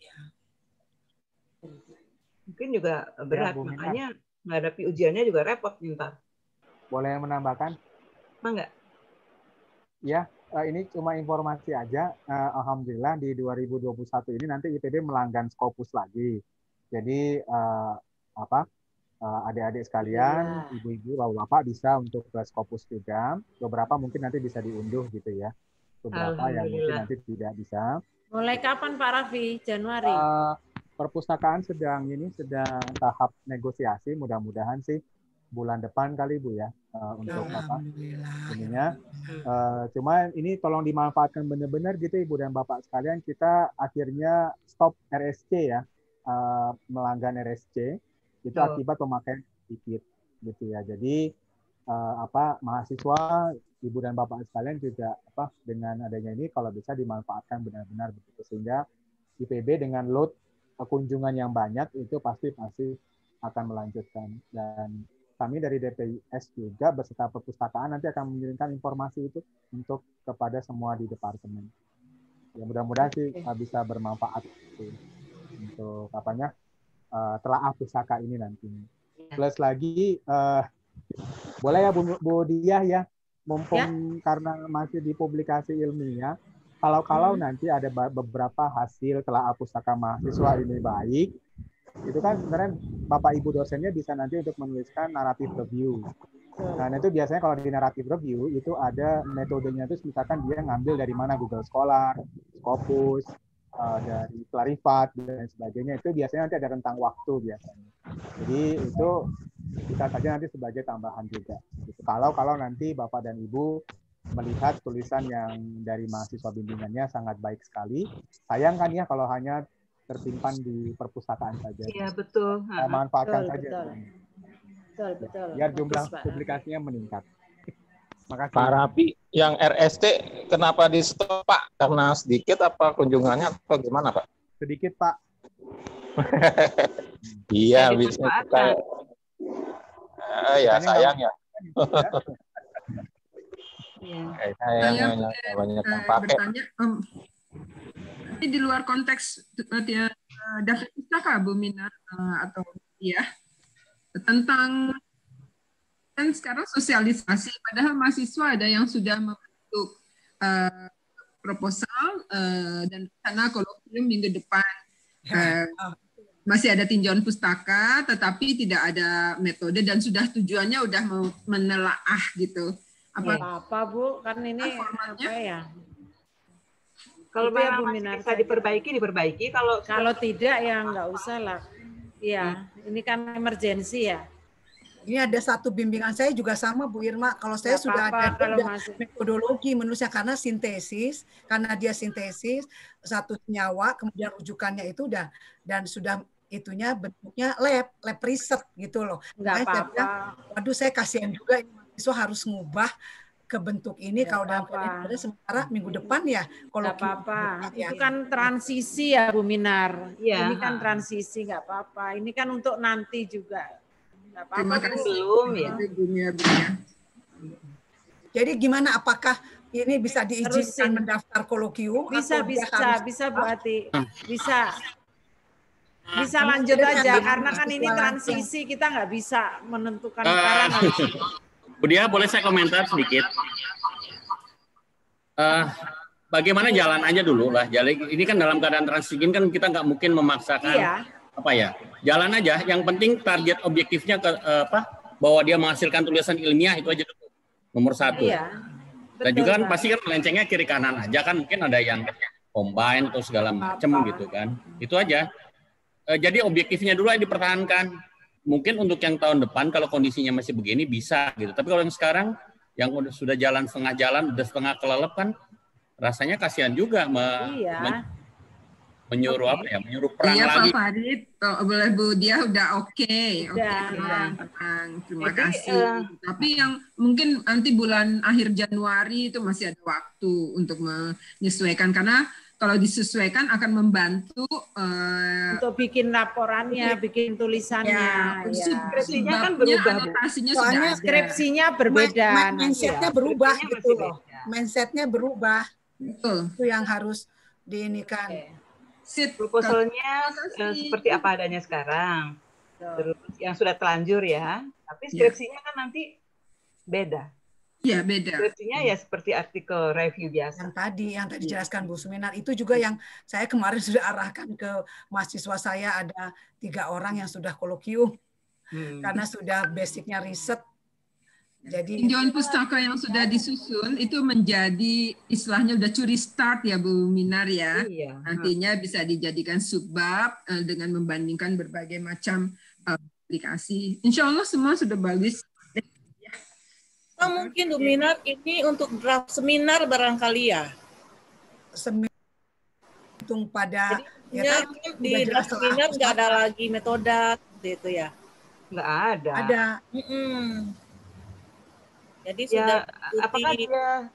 Speaker 4: Mungkin juga berat, makanya menghadapi ujiannya juga repot ntar.
Speaker 8: Boleh menambahkan?
Speaker 4: Enggak?
Speaker 8: Ya, ini cuma informasi aja. Alhamdulillah di 2021 ini nanti IPB melanggan Scopus lagi. Jadi adik-adik sekalian, ibu-ibu, bapak-bapak bisa untuk ke Scopus juga. Beberapa mungkin nanti bisa diunduh gitu ya. Beberapa yang mungkin nanti tidak bisa.
Speaker 7: Mulai kapan Pak Raffi? Januari?
Speaker 8: Perpustakaan sedang tahap negosiasi. Mudah-mudahan sih bulan depan kali Bu ya untuk ininya. Cuma ini tolong dimanfaatkan benar-benar gitu Ibu dan Bapak sekalian. Kita akhirnya stop RSC ya, melanggan RSC. Itu akibat pemakaian sedikit gitu ya. Jadi mahasiswa, ibu dan bapak sekalian juga dengan adanya ini kalau bisa dimanfaatkan benar-benar begitu, sehingga IPB dengan load kunjungan yang banyak itu pasti akan melanjutkan. Dan kami dari DPIS juga beserta perpustakaan nanti akan mengirimkan informasi itu untuk kepada semua di departemen. Ya mudah-mudahan sih bisa bermanfaat gitu, untuk telaah pustaka ini nantinya. Plus lagi boleh ya Bu Diah ya, mumpung karena masih di publikasi ilmiah, kalau nanti ada beberapa hasil telaah pustaka mahasiswa ini baik, itu kan sebenarnya Bapak Ibu dosennya bisa nanti untuk menuliskan naratif review. Nah itu biasanya kalau di naratif review itu ada metodenya, itu misalkan dia ngambil dari mana, Google Scholar, Scopus, dari Clarivat dan sebagainya, itu biasanya nanti ada rentang waktu biasanya. Jadi itu bisa saja nanti sebagai tambahan juga. Gitu. Kalau nanti Bapak dan Ibu melihat tulisan yang dari mahasiswa bimbingannya sangat baik sekali, sayang kan ya kalau hanya tersimpan di perpustakaan saja.
Speaker 4: Iya betul.
Speaker 8: Manfaatkan saja.
Speaker 7: Betul.
Speaker 8: Biar jumlah publikasinya meningkat. Makasih.
Speaker 9: Pak Raffi, yang RST kenapa di stop Pak? Karena sedikit apa kunjungannya atau gimana Pak?
Speaker 8: Sedikit Pak.
Speaker 9: Iya, bisa kita. Ya sayang ya. Sayang banyak yang pakai.
Speaker 10: Bertanya, ini di luar konteks daftar pustaka Bu Minar atau ya tentang kan sekarang sosialisasi, padahal mahasiswa ada yang sudah membentuk proposal dan rencana kolokium minggu depan. Masih ada tinjauan pustaka, tetapi tidak ada metode dan sudah tujuannya udah menelaah gitu.
Speaker 7: Apa Bu? Kan ini apa ya?
Speaker 4: Kalau memang masih bisa diperbaiki. Kalau
Speaker 7: tidak ya nggak usah lah. Iya, ini kan emergensi ya.
Speaker 5: Ini ada satu bimbingan saya juga sama Bu Irma. Kalau saya sudah ada metodologi menulisnya karena sintesis, karena dia sintesis satu senyawa, kemudian rujukannya itu udah dan sudah itunya bentuknya lab riset gitu loh.
Speaker 7: Nggak apa-apa.
Speaker 5: Waduh saya kasihan juga ini mahasiswa harus ngubah ke bentuk ini kalau dalam keadaan sementara minggu depan ya kalau
Speaker 7: apa-apa itu kan transisi ya Bu Minar ini kan transisi nggak apa-apa ini kan untuk nanti juga nggak apa-apa
Speaker 4: belum ya
Speaker 5: jadi gimana apakah ini bisa diizinkan mendaftar kolokium
Speaker 7: bisa Bu Ati bisa lanjut aja karena kan ini transisi kita nggak bisa menentukan sekarang.
Speaker 11: Bu Dia, boleh saya komentar sedikit? Bagaimana jalan aja dulu lah. Ini kan dalam keadaan transisi kan kita nggak mungkin memaksakan apa ya. Jalan aja. Yang penting target objektifnya bahwa dia menghasilkan tulisan ilmiah itu aja dulu. Nomor 1. Dan juga kan pasti kan melencengnya kiri kanan aja kan mungkin ada yang combine atau segala macam gitu kan. Itu aja. Jadi objektifnya dulu yang dipertahankan. Mungkin untuk yang tahun depan kalau kondisinya masih begini bisa gitu. Tapi kalau yang sekarang yang sudah jalan setengah jalan, udah setengah kelelep kan rasanya kasihan juga menyuruh menyuruh perang lagi. Iya
Speaker 10: Pak Farid, boleh Bu Dia udah oke. Terima kasih. Tapi yang mungkin nanti bulan akhir Januari itu masih ada waktu untuk menyesuaikan karena kalau disesuaikan akan membantu
Speaker 7: untuk bikin laporannya, bikin tulisannya.
Speaker 10: Skripsinya kan berubah,
Speaker 7: soalnya skripsinya berbeda.
Speaker 5: Mindsetnya berubah gitu loh. Mindsetnya berubah. Itu yang harus diinikan.
Speaker 4: Proposalnya seperti apa adanya sekarang. Terus yang sudah telanjur ya. Tapi skripsinya kan nanti beda.
Speaker 10: Iya, beda.
Speaker 4: Skripsinya ya seperti artikel review biasa.
Speaker 5: Yang tadi dijelaskan Bu Suminar, itu juga yang saya kemarin sudah arahkan ke mahasiswa saya, ada 3 orang yang sudah kolokium. Karena sudah basicnya riset. Jadi
Speaker 10: tinjauan pustaka yang sudah disusun itu menjadi istilahnya udah curi start ya Bu Minar ya. Iya. Nantinya bisa dijadikan subbab dengan membandingkan berbagai macam aplikasi. Insya Allah semua sudah bagus.
Speaker 3: Mungkin Bu Minar ini untuk draft seminar barangkali ya.
Speaker 5: Hitung pada
Speaker 3: di draft seminar nggak ada lagi metode seperti itu ya.
Speaker 4: Nggak ada.
Speaker 5: Ada.
Speaker 3: Jadi sudah
Speaker 4: apakah dia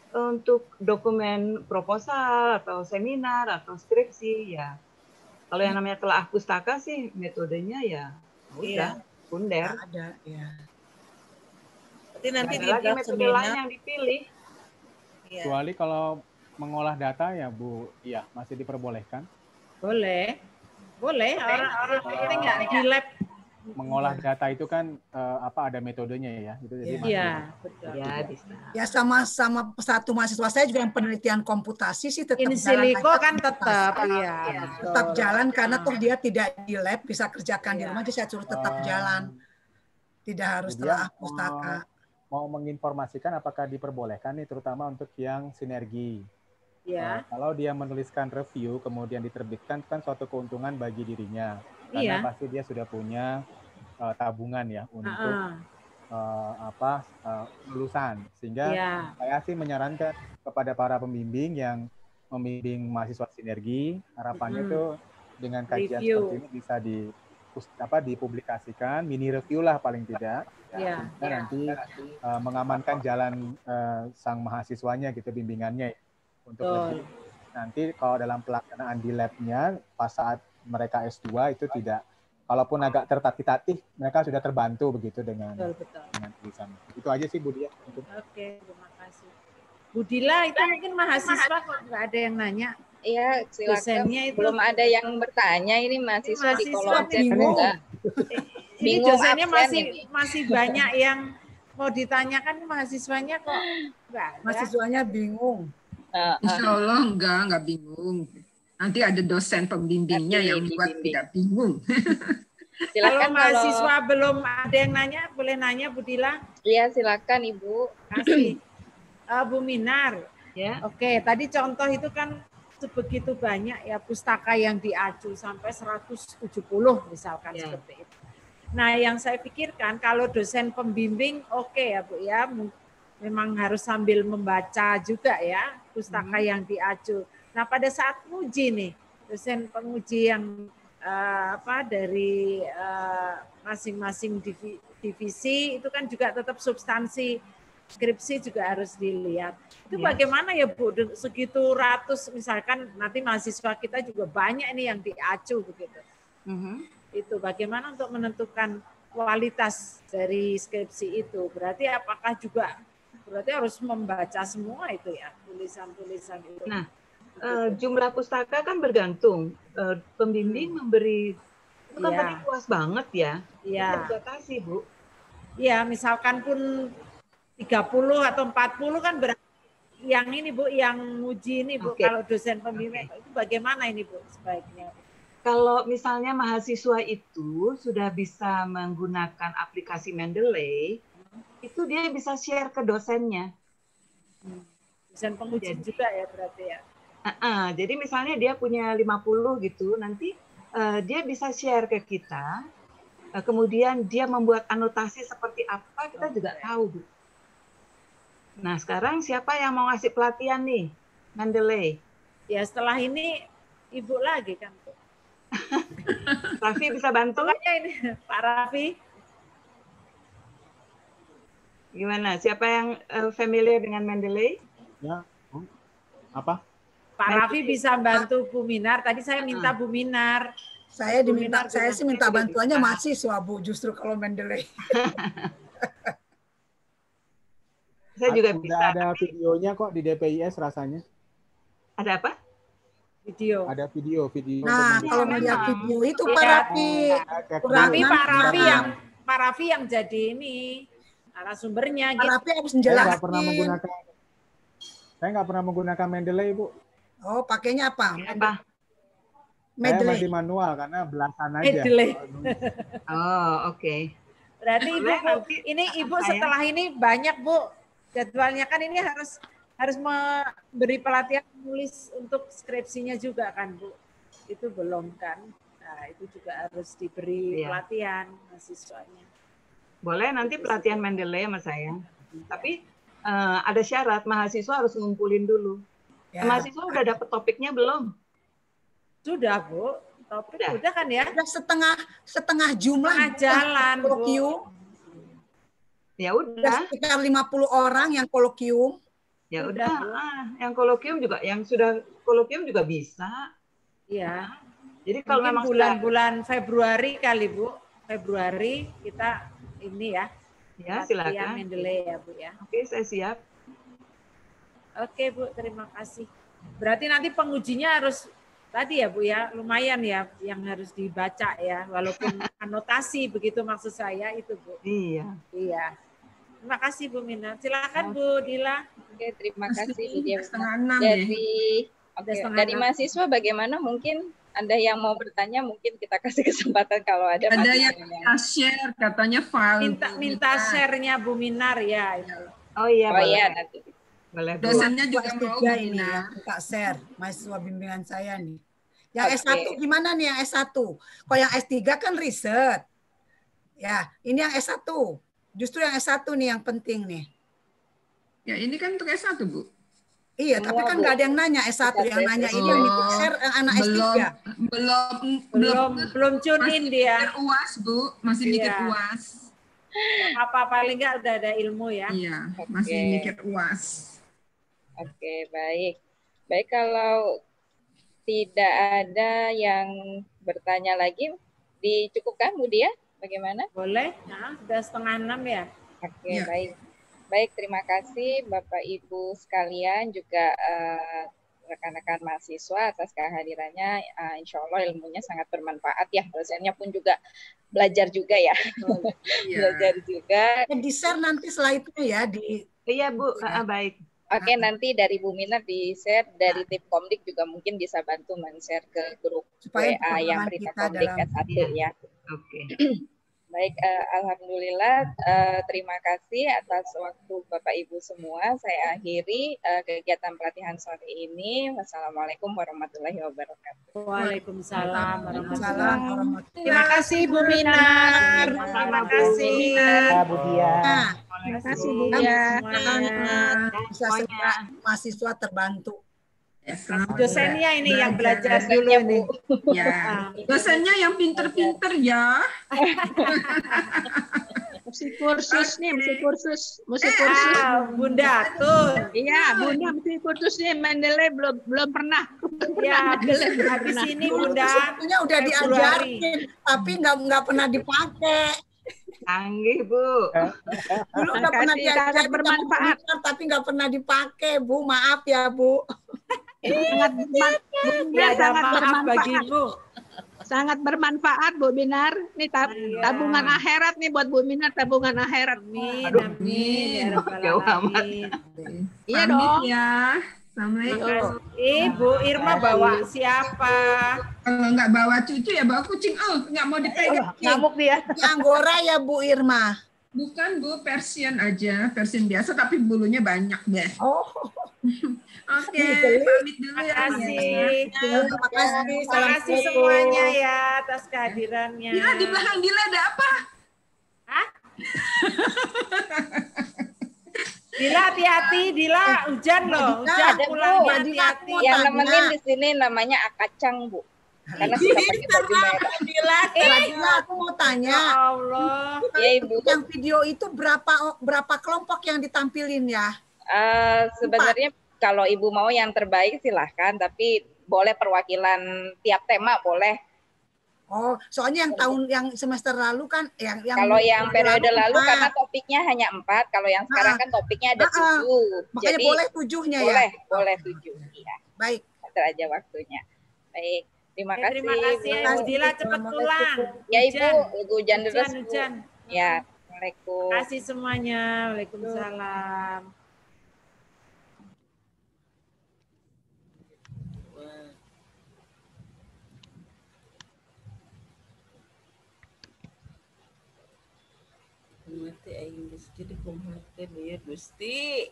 Speaker 4: untuk dokumen proposal atau seminar atau skripsi ya. Kalau yang namanya telah pustaka sih metodenya ya udah kunder.
Speaker 5: Ada ya.
Speaker 3: Berarti nanti di
Speaker 4: lagi metode lain yang dipilih.
Speaker 8: Kecuali kalau mengolah data ya Bu, iya masih diperbolehkan.
Speaker 7: Boleh. Orang ini nggak di lab.
Speaker 8: Mengolah data itu kan ada metodenya ya. Itu jadi
Speaker 7: betul.
Speaker 5: Ya sama satu mahasiswa saya juga yang penelitian komputasi sih tetap
Speaker 7: in silico kan tetap
Speaker 5: jalan karena toh dia tidak di lab bisa kerjakan di rumah, jadi saya suruh tetap jalan. Tidak harus telah pustaka.
Speaker 8: Mau menginformasikan apakah diperbolehkan nih terutama untuk yang sinergi. Kalau dia menuliskan review kemudian diterbitkan kan suatu keuntungan bagi dirinya. Karena pasti dia sudah punya tabungan ya untuk lulusan. Sehingga saya sih menyarankan kepada para pembimbing yang membimbing mahasiswa sinergi, harapannya tuh dengan kajian seperti ini bisa dipublikasikan, mini review lah paling tidak. Nanti mengamankan jalan sang mahasiswanya gitu bimbingannya untuk lebih nanti kalau dalam pelaksanaan di labnya pas saat mereka S2 itu tidak, kalaupun agak tertatih-tatih mereka sudah terbantu begitu dengan tulisan. Itu aja sih Bu Dia.
Speaker 7: Oke, terima kasih. Bu Dila itu mungkin mahasiswa kok nggak ada yang nanya.
Speaker 2: Iya, silakan.
Speaker 7: Itu
Speaker 2: belum ada yang bertanya ini mahasiswa di kolom chat juga.
Speaker 7: Ini dosennya masih banyak yang mau ditanyakan, mahasiswanya kok nggak ada.
Speaker 5: Mahasiswanya bingung.
Speaker 10: Insya Allah enggak bingung. Nanti ada dosen pembimbingnya yang buat tidak bingung.
Speaker 7: Silakan, kalau mahasiswa belum ada yang nanya, boleh nanya Bu Dila?
Speaker 2: Iya, silakan Ibu.
Speaker 7: Kasih. Bu Minar. Ya. Oke, tadi contoh itu kan sebegitu banyak ya pustaka yang diacu sampai 170 misalkan seperti itu. Nah, yang saya pikirkan kalau dosen pembimbing oke ya Bu ya, memang harus sambil membaca juga ya pustaka yang diacu. Nah, pada saat uji nih, dosen penguji yang dari masing-masing divisi itu kan juga tetap substansi skripsi juga harus dilihat. Itu bagaimana ya Bu, segitu ratus misalkan nanti mahasiswa kita juga banyak ini yang diacu begitu. Itu bagaimana untuk menentukan kualitas dari skripsi itu? Berarti apakah juga harus membaca semua itu ya, tulisan-tulisan itu.
Speaker 4: Nah, jumlah pustaka kan bergantung. Pembimbing memberi itu kan tadi luas banget ya.
Speaker 7: Iya.
Speaker 4: Dibatasi, Bu.
Speaker 7: Iya, misalkan pun 30 atau 40 kan berarti yang ini Bu, yang uji ini Bu, kalau dosen pembimbing itu bagaimana ini Bu sebaiknya?
Speaker 4: Kalau misalnya mahasiswa itu sudah bisa menggunakan aplikasi Mendeley, itu dia bisa share ke dosennya.
Speaker 7: Dosen penguji juga ya berarti ya?
Speaker 4: Jadi misalnya dia punya 50 gitu, nanti dia bisa share ke kita, kemudian dia membuat anotasi seperti apa, kita juga tahu, Bu. Nah, sekarang siapa yang mau ngasih pelatihan nih, Mendeley?
Speaker 7: Ya setelah ini Ibu lagi kan, Bu.
Speaker 4: Raffi bisa bantu?
Speaker 7: Makanya ini Pak Raffi.
Speaker 4: Gimana? Siapa yang familiar dengan Mendeley?
Speaker 8: Ya, apa?
Speaker 7: Pak Raffi bisa bantu Bu Minar. Tadi saya minta Bu Minar.
Speaker 5: Saya sih minta bantuannya mahasiswa Bu, justru kalau Mendeley.
Speaker 4: Saya juga bisa.
Speaker 8: Ada videonya kok di DPIS rasanya.
Speaker 4: Ada apa?
Speaker 7: Video.
Speaker 8: Ada video.
Speaker 5: Nah, kalau melihat video itu Pak Raffi.
Speaker 7: Pak Raffi yang jadi ini narasumbernya.
Speaker 5: Pak Raffi harus menjelaskan.
Speaker 8: Saya nggak pernah menggunakan Mendeley, Bu.
Speaker 5: Oh, pakainya apa?
Speaker 8: Mendeley. Saya masih manual karena belasan aja.
Speaker 7: Mendeley.
Speaker 4: Oh, oke.
Speaker 7: Berarti Ibu, ini Ibu setelah ini banyak Bu jadwalnya kan ini harus memberi pelatihan menulis untuk skripsinya juga kan Bu? Itu belum kan? Nah itu juga harus diberi pelatihan mahasiswanya.
Speaker 4: Boleh nanti pelatihan Mendeley sama saya. Tapi ada syarat, mahasiswa harus ngumpulin dulu. Ya. Mahasiswa udah dapet topiknya belum?
Speaker 7: Sudah Bu, topik udah kan ya?
Speaker 5: Udah setengah jumlah
Speaker 7: jalan Bu.
Speaker 4: Ya udah.
Speaker 5: Sekitar 50 orang yang kolokium.
Speaker 4: Ya udah, yang kolokium juga, yang sudah kolokium juga bisa.
Speaker 7: Iya.
Speaker 4: Jadi kalau memang
Speaker 7: bulan-bulan Februari kali Bu, Februari kita ini ya.
Speaker 4: Ya silakan.
Speaker 7: Mendeley ya Bu ya.
Speaker 4: Oke, saya siap.
Speaker 7: Oke Bu, terima kasih. Berarti nanti pengujinya harus tadi ya Bu ya, lumayan ya yang harus dibaca ya, walaupun anotasi begitu maksud saya itu Bu.
Speaker 4: Iya.
Speaker 7: Iya. Terima kasih Bu Mina. Silakan Bu Dila.
Speaker 2: Oke, terima kasih Bu Dia.
Speaker 7: Dari
Speaker 2: dari mahasiswa bagaimana, mungkin Anda yang mau bertanya mungkin kita kasih kesempatan kalau ada
Speaker 10: yang share katanya file.
Speaker 7: Minta share-nya Bu Minar ya.
Speaker 4: Oh iya,
Speaker 2: nanti.
Speaker 4: Boleh.
Speaker 10: Dosennya juga mau
Speaker 5: ini ya, minta share mahasiswa bimbingan saya nih. Yang S1 gimana nih yang S1? Kalau yang S3 kan riset. Ya, ini yang S1. Justru yang S1 nih yang penting nih.
Speaker 10: Ya ini kan untuk S1 Bu.
Speaker 5: Iya, tapi kan nggak ada yang nanya S1. Yang nanya ini yang share anak S3.
Speaker 7: Belum tune in dia.
Speaker 10: UAS Bu, masih mikir UAS.
Speaker 7: Apa paling nggak udah ada ilmu ya?
Speaker 10: Iya, masih mikir UAS.
Speaker 2: Oke, baik. Baik, kalau tidak ada yang bertanya lagi, dicukupkan Bu Dia? Bagaimana?
Speaker 7: Boleh. Nah, sudah 5:30 ya.
Speaker 2: Oke, baik. Baik, terima kasih Bapak Ibu sekalian, juga rekan-rekan mahasiswa atas kehadirannya. Insya Allah ilmunya sangat bermanfaat ya. Dosennya pun juga belajar juga ya. Belajar juga.
Speaker 5: Di-share nanti setelah itu ya.
Speaker 4: Iya Bu, baik.
Speaker 2: Oke, nanti dari Bu Mina di-share, dari tim Komdik juga mungkin bisa bantu men-share ke grup WA yang Prima Komdik S1 ya.
Speaker 4: Oke.
Speaker 2: Baik, alhamdulillah. Terima kasih atas waktu Bapak Ibu semua. Saya akhiri kegiatan pelatihan sore ini. Wassalamualaikum warahmatullahi wabarakatuh.
Speaker 7: Waalaikumsalam warahmatullahi
Speaker 5: wabarakatuh.
Speaker 7: Terima kasih Bu Minar. Terima kasih
Speaker 6: Bu Dia.
Speaker 5: Terima kasih Bu Dia. Bisa segera mahasiswa terbantu.
Speaker 7: Dosennya ini yang belajar dulu nih.
Speaker 10: Ya, dosennya yang pinter-pinter ya.
Speaker 12: Mesti kursus nih, mesti kursus.
Speaker 7: Bunda tuh.
Speaker 12: Iya, Bunda mesti kursus nih. Mendeley belum pernah.
Speaker 7: Ya, habis ini Bunda.
Speaker 5: Sebetulnya udah diajarin, tapi nggak pernah dipakai.
Speaker 4: Canggih, Bu.
Speaker 5: Dulu udah pernah diajarin bermanfaat, tapi nggak pernah dipakai, Bu. Maaf ya, Bu.
Speaker 12: Sangat bermanfaat bagi Ibu. Sangat bermanfaat Bu Minar. Ini tabungan akhirat nih buat Bu Minar, tabungan akhirat.
Speaker 7: Amin.
Speaker 4: Jauh amat.
Speaker 12: Iya dong.
Speaker 10: Ya. Assalamualaikum.
Speaker 7: Ibu Irma bawa siapa?
Speaker 10: Kalau nggak bawa cucu ya bawa kucing. Oh, nggak mau dipegang.
Speaker 6: Ngamuk dia.
Speaker 5: Anggora ya Bu Irma.
Speaker 10: Bukan Bu, Persian aja, Persian biasa tapi bulunya banyak deh.
Speaker 5: Oh.
Speaker 10: Oke, pamit dulu ya.
Speaker 7: Terima kasih semuanya ya atas kehadirannya.
Speaker 10: Dila, di belakang Dila ada apa?
Speaker 7: Hah? Dila hati-hati, Dila hujan loh, hujan pulangnya hati-hati.
Speaker 2: Yang nemenin di sini namanya Akacang, Bu. Karena suka pakai baju merah.
Speaker 5: Dila, aku mau tanya.
Speaker 7: Ya Allah.
Speaker 2: Ya, Ibu.
Speaker 5: Yang video itu berapa kelompok yang ditampilin ya?
Speaker 2: Sebenarnya kalau Ibu mau yang terbaik silahkan, tapi boleh perwakilan tiap tema boleh.
Speaker 5: Oh, soalnya yang semester lalu kan
Speaker 2: kalau yang periode lalu karena topiknya hanya 4, kalau yang sekarang kan topiknya ada 7.
Speaker 5: Makanya
Speaker 2: jadi
Speaker 5: boleh 7-nya ya.
Speaker 2: Boleh 7. Iya.
Speaker 5: Baik.
Speaker 2: Atur aja waktunya. Baik. Terima kasih.
Speaker 7: Terima kasih ya, Bu Dila, cepat pulang.
Speaker 2: Ya Ibu, hujan terus.
Speaker 7: Hujan.
Speaker 2: Ya, Assalamualaikum.
Speaker 7: Terima kasih semuanya. Waalaikumsalam.
Speaker 13: Mati aing geus jadi kumaha teh ya Gusti.